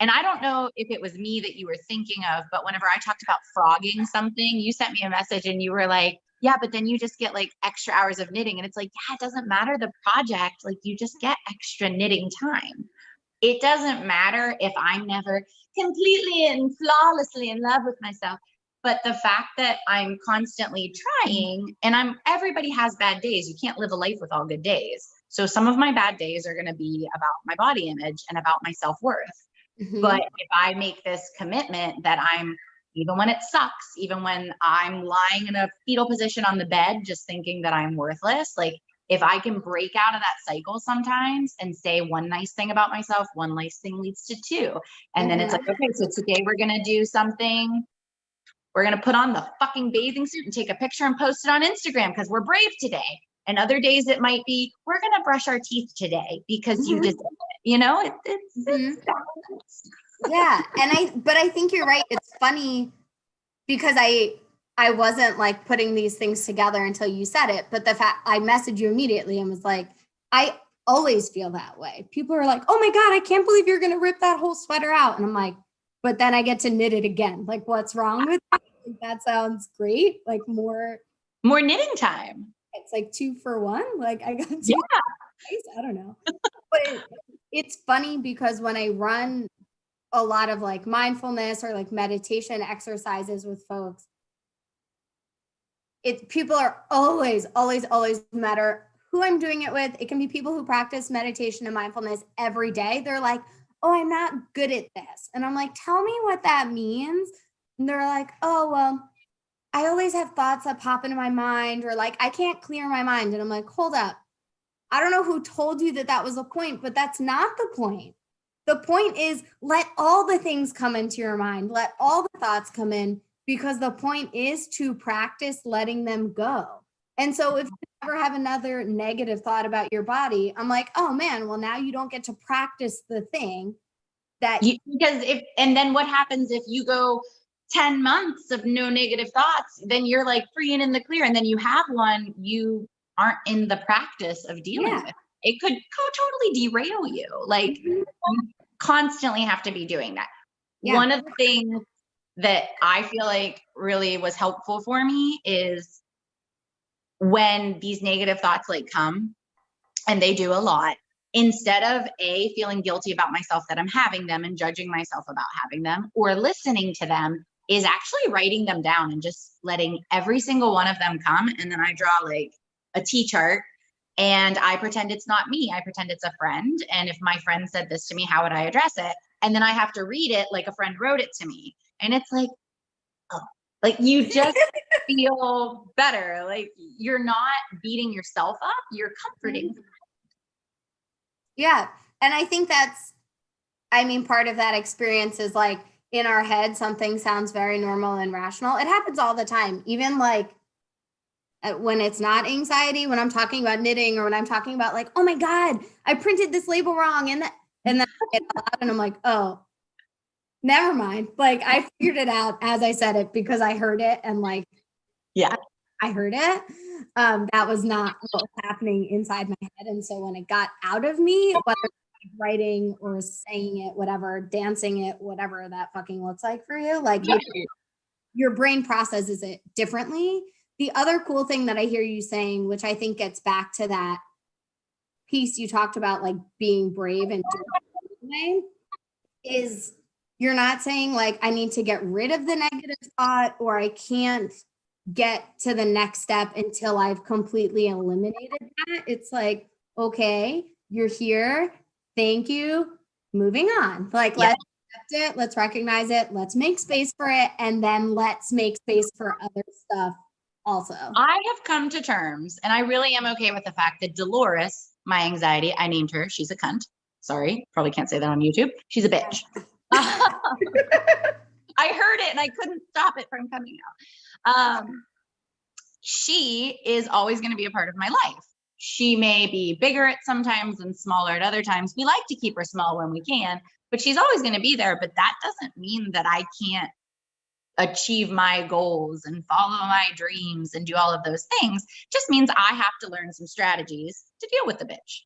And I don't know if it was me that you were thinking of, but whenever I talked about frogging something, you sent me a message and you were like, yeah, but then you just get like extra hours of knitting. And it's like, yeah, it doesn't matter the project. Like you just get extra knitting time. It doesn't matter if I'm never completely and flawlessly in love with myself. But the fact that I'm constantly trying, and everybody has bad days. You can't live a life with all good days. So some of my bad days are going to be about my body image and about my self-worth. But if I make this commitment that even when it sucks, even when I'm lying in a fetal position on the bed, just thinking that I'm worthless, like if I can break out of that cycle sometimes and say one nice thing about myself, one nice thing leads to two. And then it's like, okay, so today we're going to do something. We're going to put on the fucking bathing suit and take a picture and post it on Instagram because we're brave today. And other days it might be, we're going to brush our teeth today because you deserve it. It's yeah. But I think you're right. It's funny because I wasn't like putting these things together until you said it. But the fact I messaged you immediately and was like, I always feel that way. People are like, oh my God, I can't believe you're going to rip that whole sweater out. And I'm like, but then I get to knit it again. Like, what's wrong with that? That sounds great. Like more knitting time. It's like 2 for 1. Like I got to I don't know. But it's funny because when I run a lot of like mindfulness or like meditation exercises with folks, people are always, no matter who I'm doing it with. It can be people who practice meditation and mindfulness every day. They're like, oh, I'm not good at this. And I'm like, tell me what that means. And they're like, oh, well, I always have thoughts that pop into my mind, or like, I can't clear my mind. And I'm like, hold up. I don't know who told you that was the point, but that's not the point. the point is let all the things come into your mind, let all the thoughts come in, because the point is to practice letting them go. And so if you ever have another negative thought about your body, I'm like, oh man, well now you don't get to practice the thing that because and then what happens if you go 10 months of no negative thoughts, then you're like free and in the clear. And then you have one you aren't in the practice of dealing with. It could totally derail you. Like you constantly have to be doing that. Yeah. One of the things that I feel like really was helpful for me is when these negative thoughts like come, and they do a lot, instead of feeling guilty about myself that I'm having them and judging myself about having them or listening to them, is actually writing them down and just letting every single one of them come. And then I draw like a T chart and I pretend it's not me. I pretend it's a friend. And if my friend said this to me, how would I address it? And then I have to read it like a friend wrote it to me. And it's like, oh, like you just feel better. Like you're not beating yourself up, you're comforting. Yeah. And I think part of that experience is like in our head, something sounds very normal and rational. It happens all the time. Even like when it's not anxiety, when I'm talking about knitting or when I'm talking about like, oh my God, I printed this label wrong. And then I get out and I'm like, oh, never mind. Like I figured it out as I said it because I heard it. And like, yeah, I heard it. That was not what was happening inside my head. And so when it got out of me, whether writing or saying it, whatever, dancing it, whatever that fucking looks like for you, like your brain processes it differently. The other cool thing that I hear you saying, which I think gets back to that piece you talked about, like being brave and doing it, is you're not saying like, I need to get rid of the negative thought or I can't get to the next step until I've completely eliminated that. It's like, okay, you're here. Thank you. Moving on. Like, let's accept it. Let's recognize it. Let's make space for it. And then let's make space for other stuff also. I have come to terms, and I really am okay with the fact that Dolores, my anxiety, I named her. She's a cunt. Sorry, probably can't say that on YouTube. She's a bitch. I heard it and I couldn't stop it from coming out. She is always going to be a part of my life. She may be bigger at sometimes and smaller at other times. We like to keep her small when we can, but she's always going to be there. But that doesn't mean that I can't achieve my goals and follow my dreams and do all of those things. Just means I have to learn some strategies to deal with the bitch.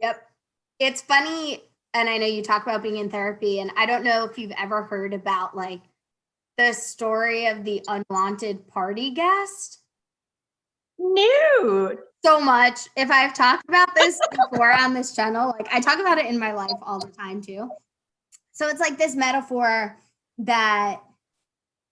Yep. It's funny. And I know you talk about being in therapy, and I don't know if you've ever heard about like the story of the unwanted party guest. No. So much. If I've talked about this before on this channel, like I talk about it in my life all the time too. So it's like this metaphor that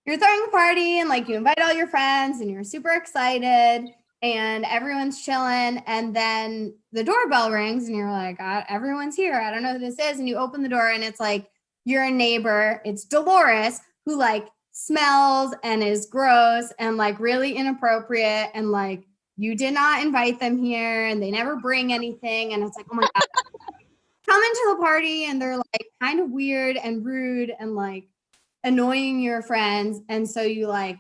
you're throwing a party and like you invite all your friends and you're super excited and everyone's chilling. And then the doorbell rings and you're like, everyone's here. I don't know who this is. And you open the door and it's like, you're a neighbor. It's Dolores, who like smells and is gross and like really inappropriate. And like, you did not invite them here and they never bring anything. And it's like, oh my God, come into the party and they're like kind of weird and rude and like annoying your friends. And so you like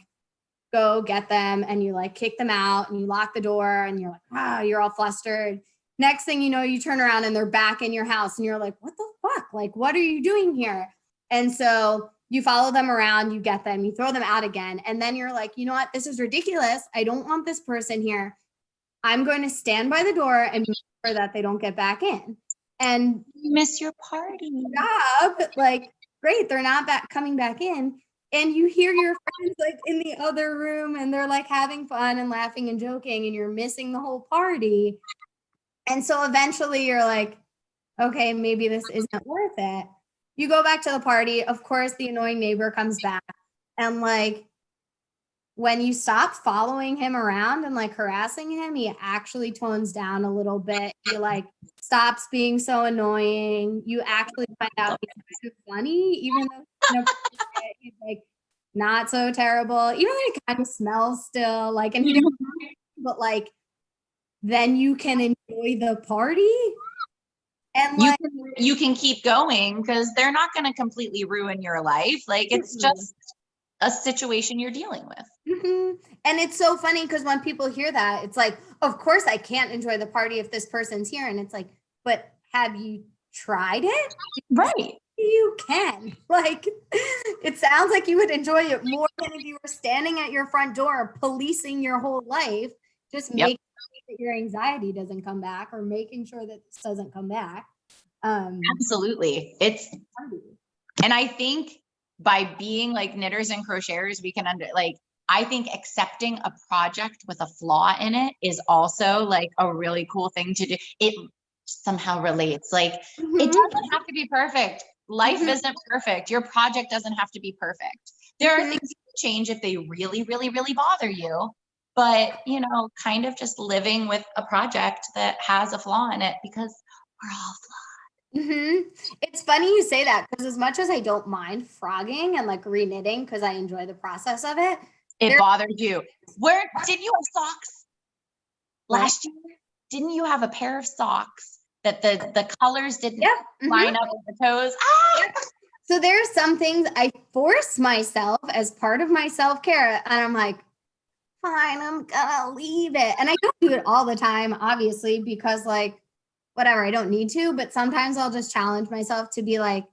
go get them and you like kick them out and you lock the door and you're like, wow, you're all flustered. Next thing you know, you turn around and they're back in your house and you're like, what the fuck? Like, what are you doing here? And so you follow them around, you get them, you throw them out again. And then you're like, you know what? This is ridiculous. I don't want this person here. I'm going to stand by the door and make sure that they don't get back in. And you miss your party. Job, like, great, they're not coming back in. And you hear your friends like in the other room and they're like having fun and laughing and joking and you're missing the whole party. And so eventually you're like, okay, maybe this isn't worth it. You go back to the party. Of course, the annoying neighbor comes back. And like, when you stop following him around and like harassing him, he actually tones down a little bit. He like stops being so annoying. You actually find out he's kind of funny, even though he's like not so terrible, even though he kind of smells still like, and he didn't, but like, then you can enjoy the party. And you like, can keep going because they're not going to completely ruin your life. Like it's just a situation you're dealing with. And it's so funny because when people hear that, it's like, of course I can't enjoy the party if this person's here. And it's like, but have you tried it? Right. You can. Like, it sounds like you would enjoy it more than if you were standing at your front door policing your whole life, just making sure that your anxiety doesn't come back or making sure that this doesn't come back. Absolutely. And I think by being like knitters and crocheters, we can I think accepting a project with a flaw in it is also like a really cool thing to do. It somehow relates. Like it doesn't have to be perfect. Life isn't perfect. Your project doesn't have to be perfect. There are things you can change if they really, really, really bother you. But, you know, kind of just living with a project that has a flaw in it because we're all flawed. It's funny you say that because as much as I don't mind frogging and like reknitting because I enjoy the process of it, it bothers you. Did you have socks last year? Didn't you have a pair of socks that the colors didn't line up with the toes? So there are some things I force myself as part of my self-care, and I'm like, fine, I'm gonna leave it. And I don't do it all the time, obviously, because like, whatever, I don't need to, but sometimes I'll just challenge myself to be like,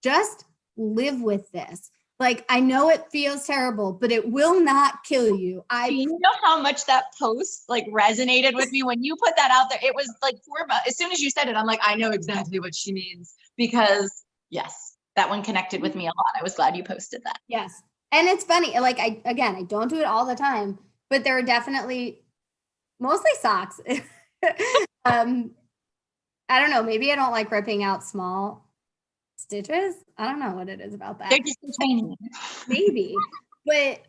just live with this. Like, I know it feels terrible, but it will not kill you. Do you know how much that post like resonated with me when you put that out there? It was like as soon as you said it, I'm like, I know exactly what she means because yes, that one connected with me a lot. I was glad you posted that. Yes. And it's funny. Like I don't do it all the time, but there are definitely mostly socks. I don't know. Maybe I don't like ripping out small stitches. I don't know what it is about that. They're just tiny. Maybe, but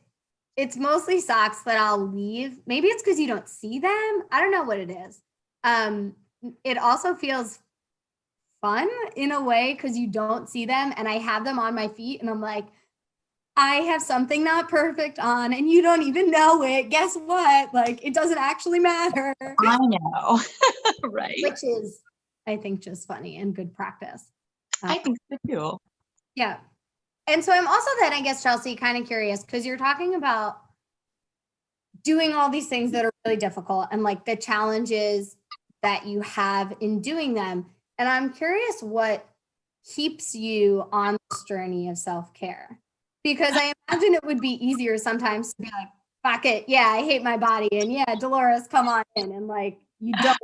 it's mostly socks that I'll leave. Maybe it's because you don't see them. I don't know what it is. It also feels fun in a way because you don't see them and I have them on my feet and I'm like, I have something not perfect on and you don't even know it. Guess what? Like it doesn't actually matter. I know. Right. Which is, I think, just funny and good practice. I think so too. Yeah. And so I'm also then, I guess, Chelsea, kind of curious because you're talking about doing all these things that are really difficult and like the challenges that you have in doing them. And I'm curious what keeps you on this journey of self-care. Because I imagine it would be easier sometimes to be like, fuck it. Yeah, I hate my body. And yeah, Dolores, come on in. And like, you don't.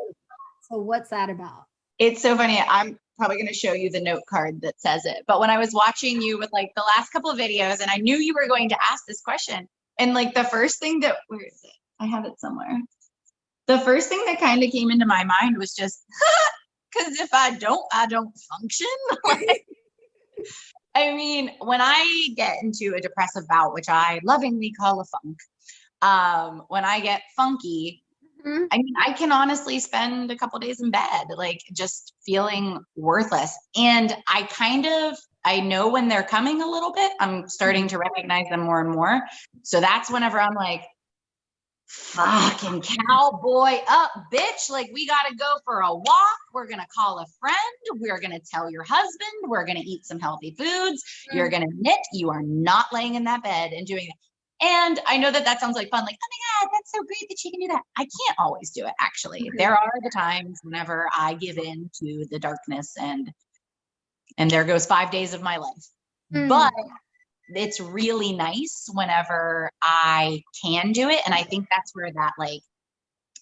So what's that about? It's so funny. I'm probably going to show you the note card that says it. But when I was watching you with like the last couple of videos and I knew you were going to ask this question and like the first thing that, where is it? I have it somewhere. The first thing that kind of came into my mind was just, because if I don't function. Like, I mean, when I get into a depressive bout, which I lovingly call a funk, when I get funky, I mean, I can honestly spend a couple days in bed, like just feeling worthless. And I know when they're coming a little bit, I'm starting to recognize them more and more. So that's whenever I'm like, fucking cowboy up, bitch. Like we got to go for a walk. We're going to call a friend. We're going to tell your husband. We're going to eat some healthy foods. You're going to knit. You are not laying in that bed and doing that. And I know that sounds like fun. Like, oh my God, that's so great that she can do that. I can't always do it. Actually, there are the times whenever I give in to the darkness and there goes 5 days of my life. But it's really nice whenever I can do it. And I think that's where that like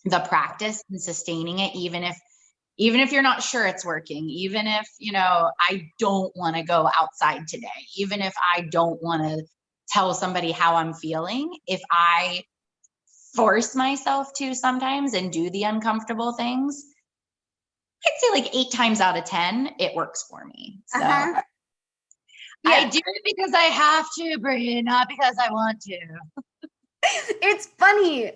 the practice and sustaining it, even if you're not sure it's working, even if, you know, I don't want to go outside today, even if I don't want to tell somebody how I'm feeling, if I force myself to sometimes and do the uncomfortable things, I'd say like 8 times out of 10, it works for me. So yeah. I do it because I have to, Brie, not because I want to. It's funny.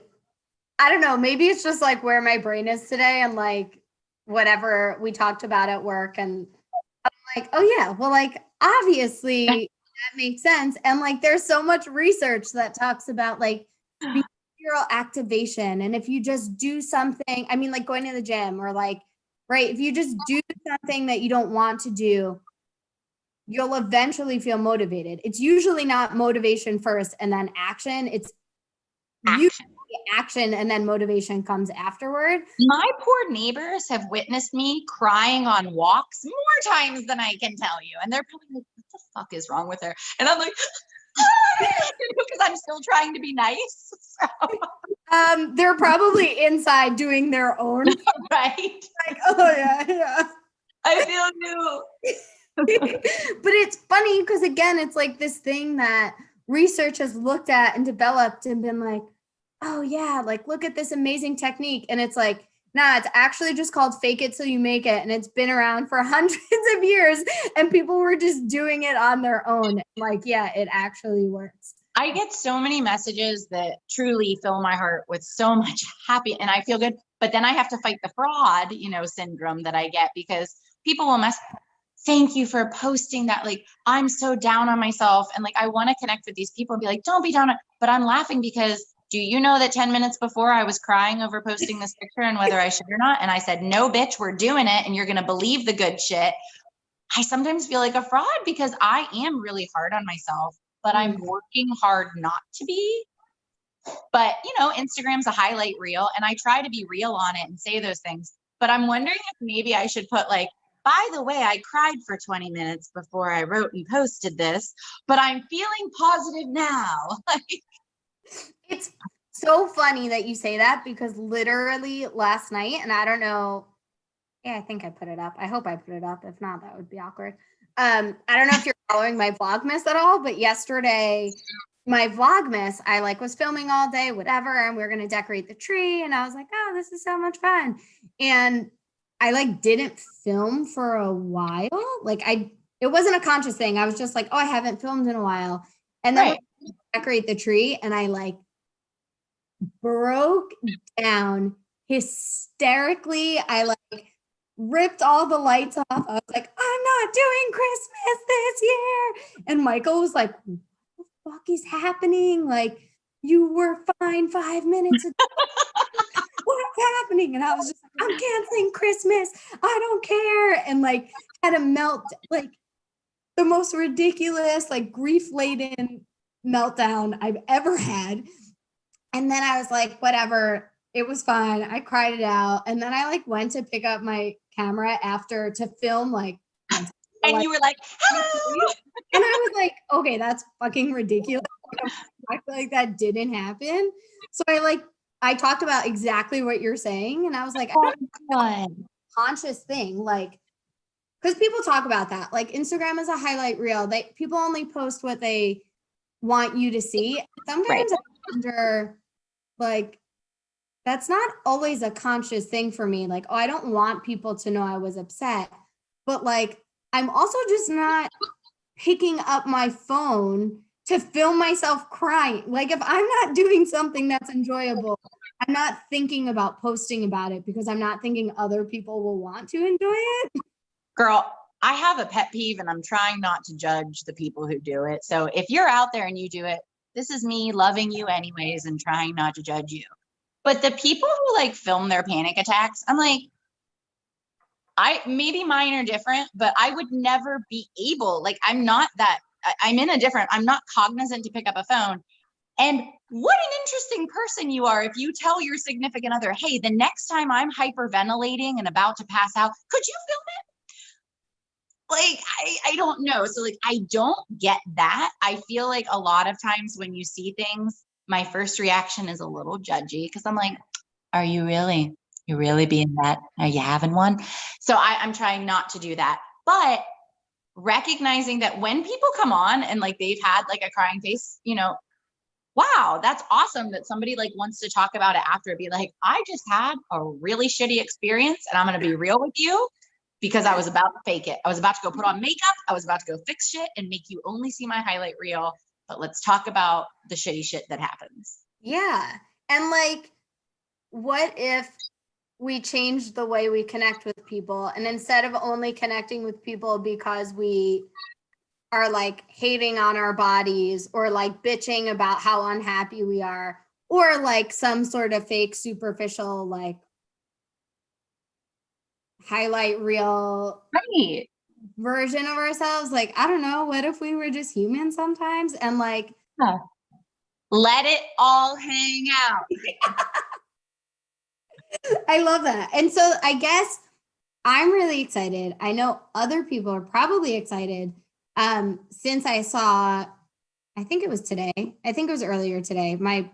I don't know. Maybe it's just like where my brain is today and like whatever we talked about at work. And I'm like, oh yeah, well, like obviously that makes sense. And like there's so much research that talks about like behavioral activation. And if you just do something, I mean, like going to the gym or like right? If you just do something that you don't want to do, you'll eventually feel motivated. It's usually not motivation first and then action. It's usually action and then motivation comes afterward. My poor neighbors have witnessed me crying on walks more times than I can tell you. And they're probably like, what the fuck is wrong with her? And I'm like, because I'm still trying to be nice. So. They're probably inside doing their own. Right. Like, oh yeah. I feel you. But it's funny because again, it's like this thing that research has looked at and developed and been like, oh yeah, like look at this amazing technique. And it's like, nah, it's actually just called fake it till you make it. And it's been around for hundreds of years and people were just doing it on their own. Like, yeah, it actually works. I get so many messages that truly fill my heart with so much happy and I feel good. But then I have to fight the fraud, syndrome that I get because people will thank you for posting that. Like, I'm so down on myself. And like, I want to connect with these people and be like, don't be down. But I'm laughing because do you know that 10 minutes before I was crying over posting this picture and whether I should or not? And I said, no, bitch, we're doing it. And you're going to believe the good shit. I sometimes feel like a fraud because I am really hard on myself, but I'm working hard not to be. But, Instagram's a highlight reel and I try to be real on it and say those things. But I'm wondering if maybe I should put like, by the way, I cried for 20 minutes before I wrote and posted this, but I'm feeling positive now. It's so funny that you say that because literally last night, and I don't know, I think I put it up. I hope I put it up. If not, that would be awkward. I don't know if you're following my Vlogmas at all, but yesterday, my Vlogmas, I was filming all day, whatever, and we were going to decorate the tree. And I was like, oh, this is so much fun. And I didn't film for a while. It wasn't a conscious thing. I was just like, oh, I haven't filmed in a while. And then we decorate the tree and I broke down hysterically. I ripped all the lights off. I was like, I'm not doing Christmas this year. And Michael was like, what the fuck is happening? Like, you were fine 5 minutes ago. What's happening? And I was just like, I'm canceling Christmas. I don't care. And had a melt, the most ridiculous, grief-laden meltdown I've ever had. And then I was like, whatever, it was fine. I cried it out. And then I went to pick up my camera after to film and you were like, hello. And I was like, okay, that's fucking ridiculous. I feel like that didn't happen. So I talked about exactly what you're saying. And I was like, conscious thing, because people talk about that. Instagram is a highlight reel. People only post what they want you to see. Sometimes I wonder, that's not always a conscious thing for me. Oh, I don't want people to know I was upset. But I'm also just not picking up my phone to film myself crying. If I'm not doing something that's enjoyable, I'm not thinking about posting about it because I'm not thinking other people will want to enjoy it. Girl, I have a pet peeve and I'm trying not to judge the people who do it. So if you're out there and you do it, this is me loving you anyways and trying not to judge you. But the people who film their panic attacks, I'm like, maybe mine are different, but I would never be able, I'm not cognizant to pick up a phone. And what an interesting person you are if you tell your significant other, hey, the next time I'm hyperventilating and about to pass out, could you film it? I don't know. So I don't get that. I feel like a lot of times when you see things, my first reaction is a little judgy because I'm like, are you really? You really being that? Are you having one? So I'm trying not to do that. But recognizing that when people come on and they've had a crying face, wow, that's awesome that somebody wants to talk about it after. Be like, I just had a really shitty experience and I'm going to be real with you because I was about to fake it. I was about to go put on makeup. I was about to go fix shit and make you only see my highlight reel. But let's talk about the shitty shit that happens. Yeah. And what if we change the way we connect with people and instead of only connecting with people because we are hating on our bodies or bitching about how unhappy we are or some sort of fake superficial highlight reel Right. version of ourselves. Like, I don't know, what if we were just human sometimes? And like, Yeah. Let it all hang out. I love that. And so I guess I'm really excited. I know other people are probably excited. Since I saw, I think it was today. I think it was earlier today. My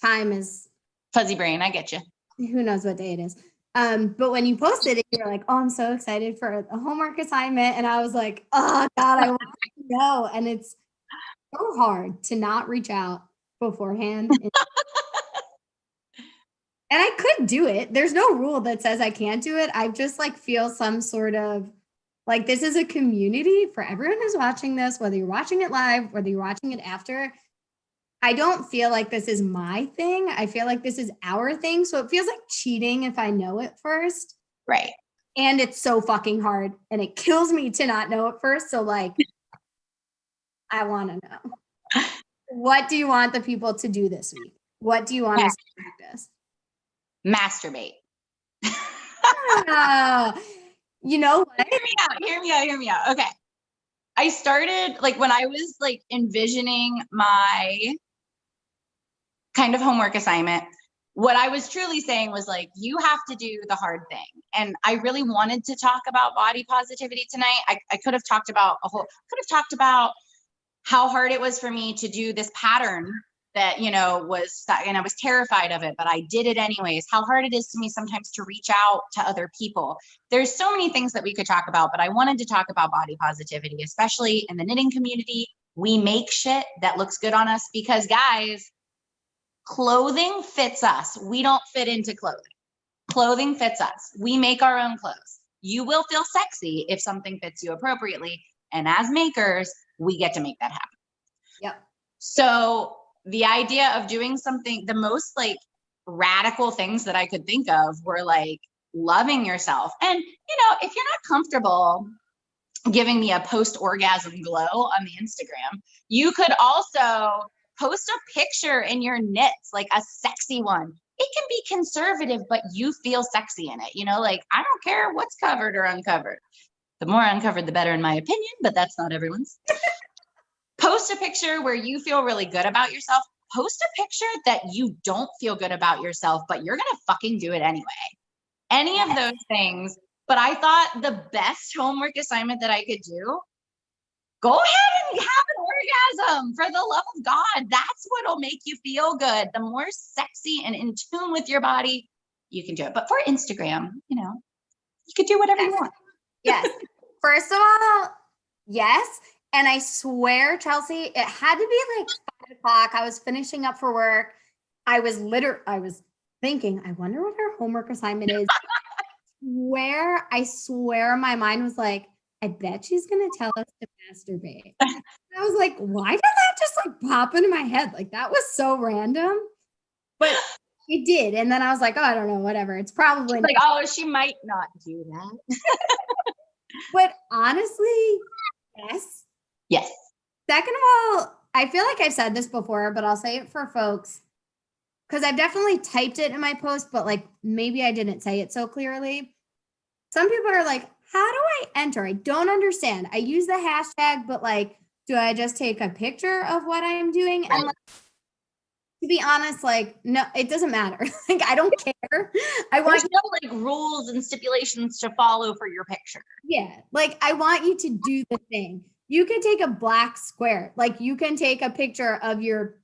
time is Fuzzy brain, I get you. who knows what day it is. But when you posted it, you're like, oh, I'm so excited for the homework assignment. And I was like, oh God, I want to know. And it's so hard to not reach out beforehand. And I could do it. There's no rule that says I can't do it. I just like feel some sort of like this is a community for everyone who's watching this, whether you're watching it live, whether you're watching it after. I don't feel like this is my thing. I feel like this is our thing. So it feels like cheating if I know it first. Right. And it's so fucking hard. And it kills me to not know it first. So like, I want to know. What do you want the people to do this week? What do you want us to practice? Masturbate. You know what? Hear me out. Okay. I started like when I was like envisioning my kind of homework assignment, what I was truly saying was like, you have to do the hard thing. And I really wanted to talk about body positivity tonight. I could have talked about how hard it was for me to do this pattern that, and I was terrified of it, but I did it anyways. How hard it is to me sometimes to reach out to other people. There's so many things that we could talk about, but I wanted to talk about body positivity, especially in the knitting community. We make shit that looks good on us because guys, clothing fits us. We don't fit into clothing. Clothing fits us. We make our own clothes. You will feel sexy if something fits you appropriately. And as makers, we get to make that happen. Yep. So the idea of doing something, the most like radical things that I could think of were like loving yourself. And, if you're not comfortable giving me a post-orgasm glow on the Instagram, you could also post a picture in your knits, like a sexy one. It can be conservative, but you feel sexy in it. Like I don't care what's covered or uncovered. The more uncovered, the better in my opinion, but that's not everyone's. Post a picture where you feel really good about yourself. Post a picture that you don't feel good about yourself, but you're going to fucking do it anyway. Any of those things. But I thought the best homework assignment that I could do, go ahead and have an orgasm for the love of God. That's what'll make you feel good. The more sexy and in tune with your body, you can do it. But for Instagram, you could do whatever you want. Yes. First of all, yes. And I swear, Chelsea, it had to be like 5 o'clock. I was finishing up for work. I was thinking, I wonder what her homework assignment is. I swear my mind was like, I bet she's going to tell us to masturbate. I was like, why did that just like pop into my head? Like that was so random, but it did. And then I was like, oh, I don't know, whatever. It's probably like, oh, she might not do that. But honestly, yes. Yes. Second of all, I feel like I've said this before, but I'll say it for folks because I've definitely typed it in my post, but like maybe I didn't say it so clearly. Some people are like, how do I enter? I don't understand. I use the hashtag, but like, do I just take a picture of what I'm doing? Right. And like, to be honest, like, no, it doesn't matter. Like, I don't care. There's no like rules and stipulations to follow for your picture. Yeah. Like, I want you to do the thing. You can take a black square. Like, you can take a picture of your,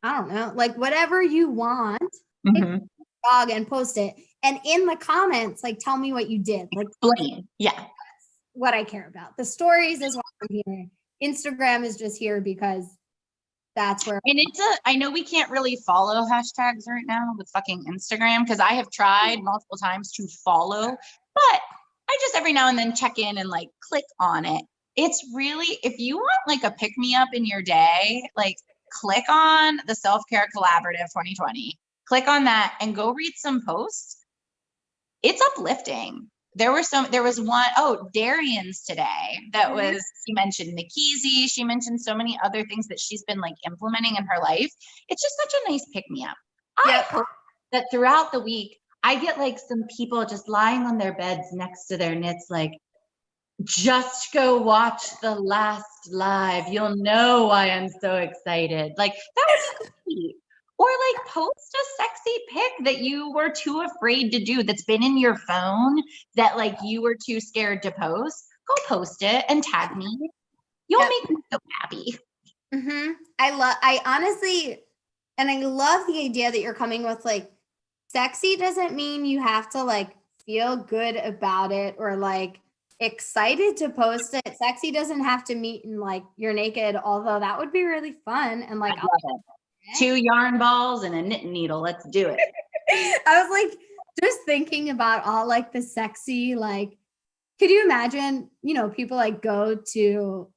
I don't know, like whatever you want, dog and post it. And in the comments, like, tell me what you did. Like, explain. Yeah. That's what I care about. The stories is what I'm here. Instagram is just here because that's where. And I know we can't really follow hashtags right now with fucking Instagram because I have tried multiple times to follow, but I just every now and then check in and like click on it. It's really, if you want like a pick me up in your day, like click on the Self-Care Collaborative 2020, click on that and go read some posts. It's uplifting. There was one, Darian's today that was, she mentioned Nikkizi. She mentioned so many other things that she's been like implementing in her life. It's just such a nice pick me up. I hope that throughout the week, I get like some people just lying on their beds next to their knits, like, just go watch the last live. You'll know why I'm so excited. Like, that would be sweet. Or like post a sexy pic that you were too afraid to do, that's been in your phone that like you were too scared to post. Go post it and tag me. You'll make me so happy. I honestly, and I love the idea that you're coming with, like, sexy doesn't mean you have to like feel good about it or like excited to post it. Sexy doesn't have to mean like you're naked, although that would be really fun. And like, I love it. 2 yarn balls and a knitting needle. Let's do it. I was like, just thinking about all like the sexy, like, could you imagine, people like go to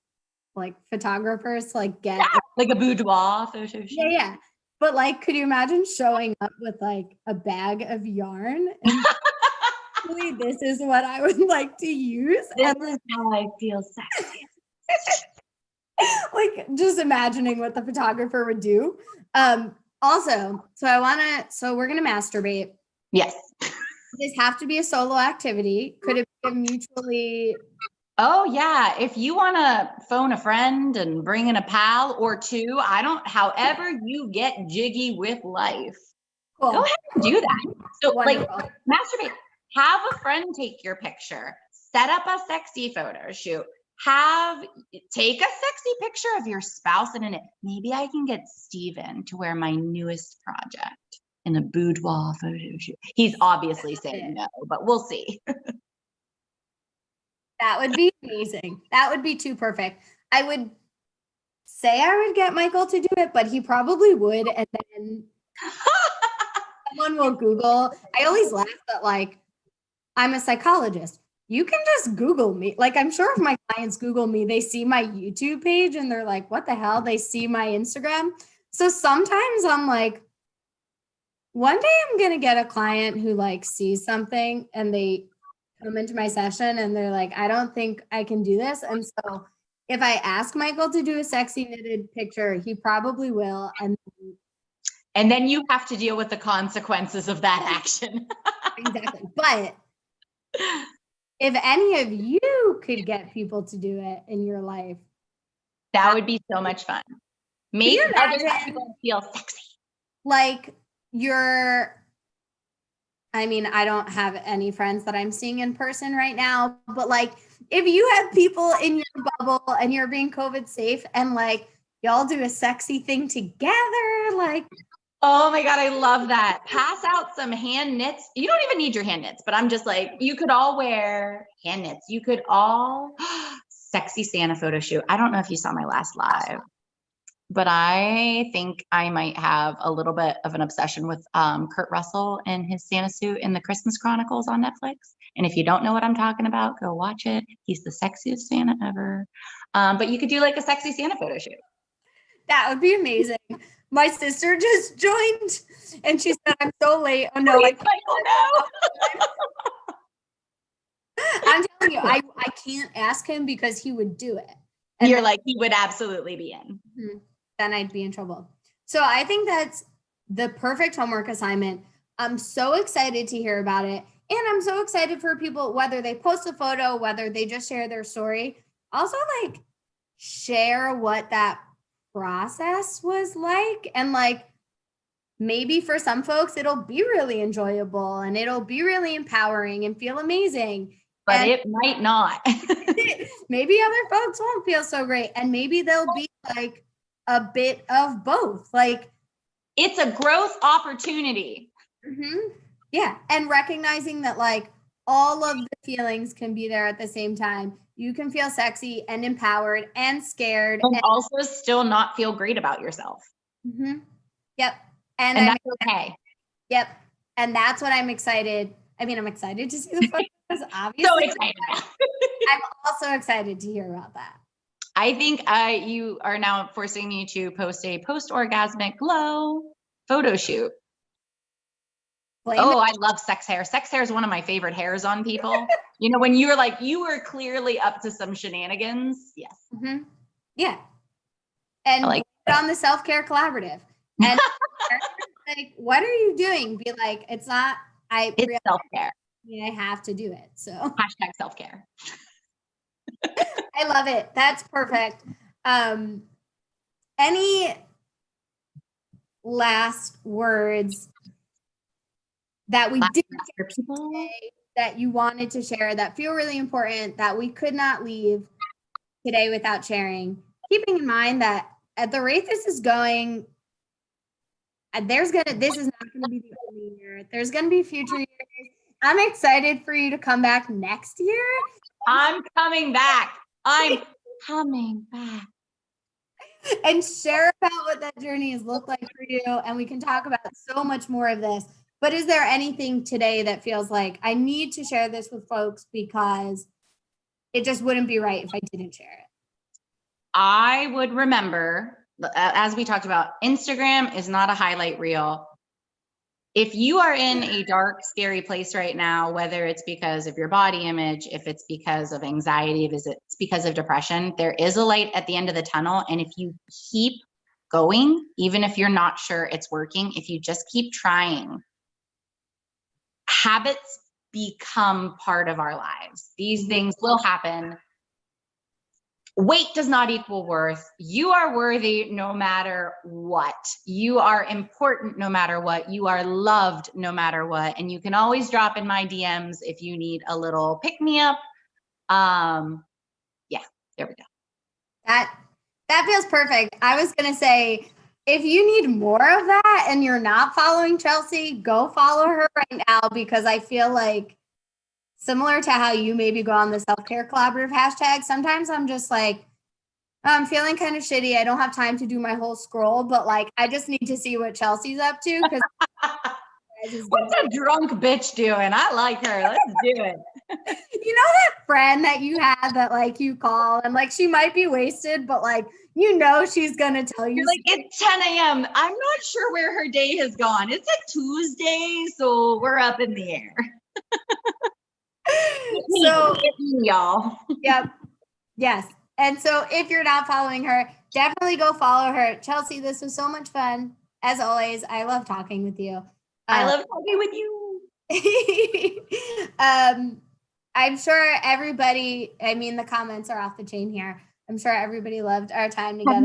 like photographers to like get like a boudoir photo shoot. Yeah. But like, could you imagine showing up with like a bag of yarn? And really, this is what I would like to use. This is how I feel sexy. Like, just imagining what the photographer would do. Also, so we're gonna masturbate. Yes. Does this have to be a solo activity? Could it be a mutually? Oh yeah. If you want to phone a friend and bring in a pal or two, however you get jiggy with life, Cool. go ahead and do that. So Wonderful. like masturbate, have a friend take your picture, set up a sexy photo shoot, take a sexy picture of your spouse in it. Maybe I can get Steven to wear my newest project in a boudoir photo shoot. He's obviously saying no, but we'll see. That would be amazing. That would be too perfect. I would say I would get Michael to do it, but he probably would. And then someone will Google. I always laugh that, like, I'm a psychologist. You can just Google me. Like, I'm sure if my clients Google me, they see my YouTube page and they're like, what the hell? They see my Instagram. So sometimes I'm like, one day I'm going to get a client who like sees something and they come into my session and they're like, I don't think I can do this. And so if I ask Michael to do a sexy knitted picture, he probably will. And then you have to deal with the consequences of that action. Exactly. But if any of you could get people to do it in your life, that would be so much fun. Make other people feel sexy. Like I don't have any friends that I'm seeing in person right now, but like if you have people in your bubble and you're being COVID safe and like y'all do a sexy thing together, like. Oh my God, I love that. Pass out some hand knits. You don't even need your hand knits, but I'm just like, you could all wear hand knits. You could all sexy Santa photo shoot. I don't know if you saw my last live, but I think I might have a little bit of an obsession with Kurt Russell and his Santa suit in the Christmas Chronicles on Netflix. And if you don't know what I'm talking about, go watch it. He's the sexiest Santa ever. But you could do like a sexy Santa photo shoot. That would be amazing. My sister just joined and she said, I'm so late. Oh no. Please, I'm telling you, I can't ask him because he would do it. And you're like, he would absolutely be in. Then I'd be in trouble. So I think that's the perfect homework assignment. I'm so excited to hear about it. And I'm so excited for people, whether they post a photo, whether they just share their story, also like share what that process was like. And like, maybe for some folks, it'll be really enjoyable and it'll be really empowering and feel amazing. But it might not. Maybe other folks won't feel so great. And maybe they'll be like a bit of both. Like, it's a growth opportunity. Yeah. And recognizing that like all of the feelings can be there at the same time. You can feel sexy and empowered and scared. And also still not feel great about yourself. Yep. And that's okay. Yep. And that's what I'm excited. I mean, I'm excited to see the photos, obviously. So excited. I'm also excited to hear about that. I think you are now forcing me to post a post-orgasmic glow photo shoot. I love sex hair. Sex hair is one of my favorite hairs on people. You know, when you're like, you were clearly up to some shenanigans. Yes. Yeah. And like on the self-care collaborative. And like, what are you doing? Be like, it's not It's self-care. I have to do it. So Hashtag self-care. I love it. That's perfect. Any last words that we didn't for people say that you wanted to share that feel really important that we could not leave today without sharing? Keeping in mind that at the rate this is going, this is not going to be the only year. There's going to be future years. I'm excited for you to come back next year. I'm coming back. I'm coming back. And share about what that journey has looked like for you. And we can talk about so much more of this. But is there anything today that feels like I need to share this with folks because it just wouldn't be right if I didn't share it? I would remember, as we talked about, Instagram is not a highlight reel. If you are in a dark, scary place right now, whether it's because of your body image, if it's because of anxiety, if it's because of depression, there is a light at the end of the tunnel. And if you keep going, even if you're not sure it's working, if you just keep trying, habits become part of our lives. These things will happen. Weight does not equal worth. You are worthy no matter what. You are important no matter what. You are loved no matter what. And you can always drop in my DMs if you need a little pick me up. Yeah, there we go. That feels perfect. I was going to say, if you need more of that and you're not following Chelsea, go follow her right now, because I feel like similar to how you maybe go on the self-care collaborative hashtag, sometimes I'm just like, I'm feeling kind of shitty. I don't have time to do my whole scroll, but like, I just need to see what Chelsea's up to. Because what's a drunk bitch doing? I like her. Let's do it. You know that friend that you have that like you call and like she might be wasted, but like, you know, she's going to tell you. You're like, it's 10 a.m. I'm not sure where her day has gone. It's a Tuesday, so we're up in the air. So, y'all. Yep. Yes. And so if you're not following her, definitely go follow her. Chelsea, this was so much fun. As always, I love talking with you. I love talking with you. I'm sure everybody, I mean, the comments are off the chain here. I'm sure everybody loved our time together.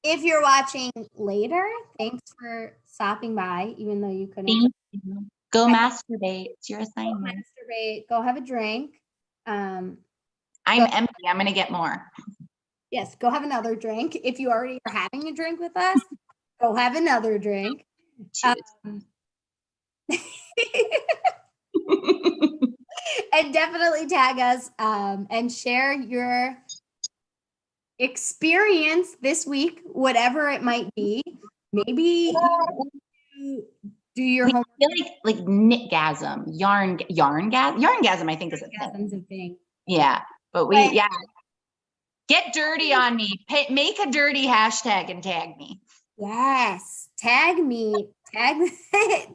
If you're watching later, thanks for stopping by, even though you couldn't. Thank you. Go masturbate. It's your assignment. Go masturbate. Go have a drink. I'm empty. I'm going to get more. Yes, go have another drink. If you already are having a drink with us, go have another drink. And definitely tag us and share your experience this week, whatever it might be. Maybe you do your homework. I feel like knitgasm, yarngasm, I think is a thing. Yeah, but get dirty on me. Make a dirty hashtag and tag me. Yes, tag me. Tag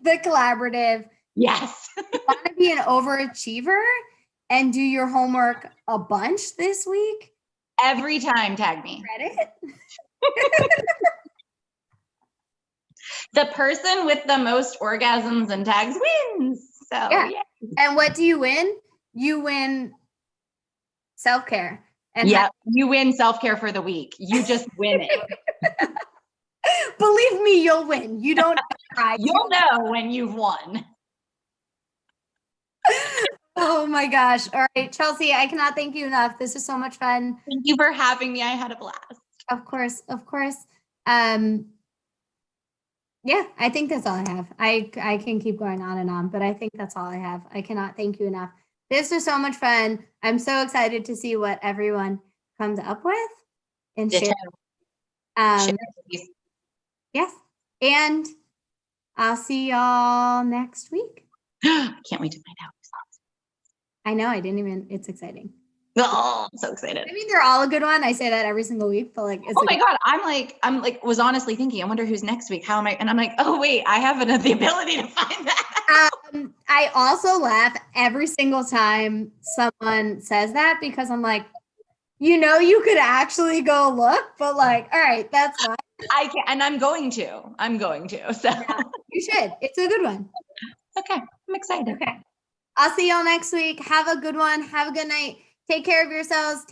the collaborative. Yes. You want to be an overachiever and do your homework a bunch this week? Every time, tag me. Credit. The person with the most orgasms and tags wins. So yeah. And what do you win? You win self-care. And you win self-care for the week. You just win it. Believe me, you'll win. You don't try. You'll know when you've won. Oh my gosh. All right, Chelsea, I cannot thank you enough. This is so much fun. Thank you for having me. I had a blast. Of course. Yeah, I think that's all I have. I can keep going on and on, but I think that's all I have. I cannot thank you enough. This was so much fun. I'm so excited to see what everyone comes up with and share. Yes. And I'll see y'all next week. I can't wait to find out. I know. It's exciting. Oh, I'm so excited. I mean, they're all a good one. I say that every single week, but like, oh my God. I'm was honestly thinking, I wonder who's next week. How am I? And I'm like, oh wait, I have the ability to find that. I also laugh every single time someone says that, because I'm like, you could actually go look, but like, all right, that's fine. I can, and I'm going to. So You should. It's a good one. okay, I'm excited. Okay. I'll see y'all next week. Have a good one. Have a good night. Take care of yourselves.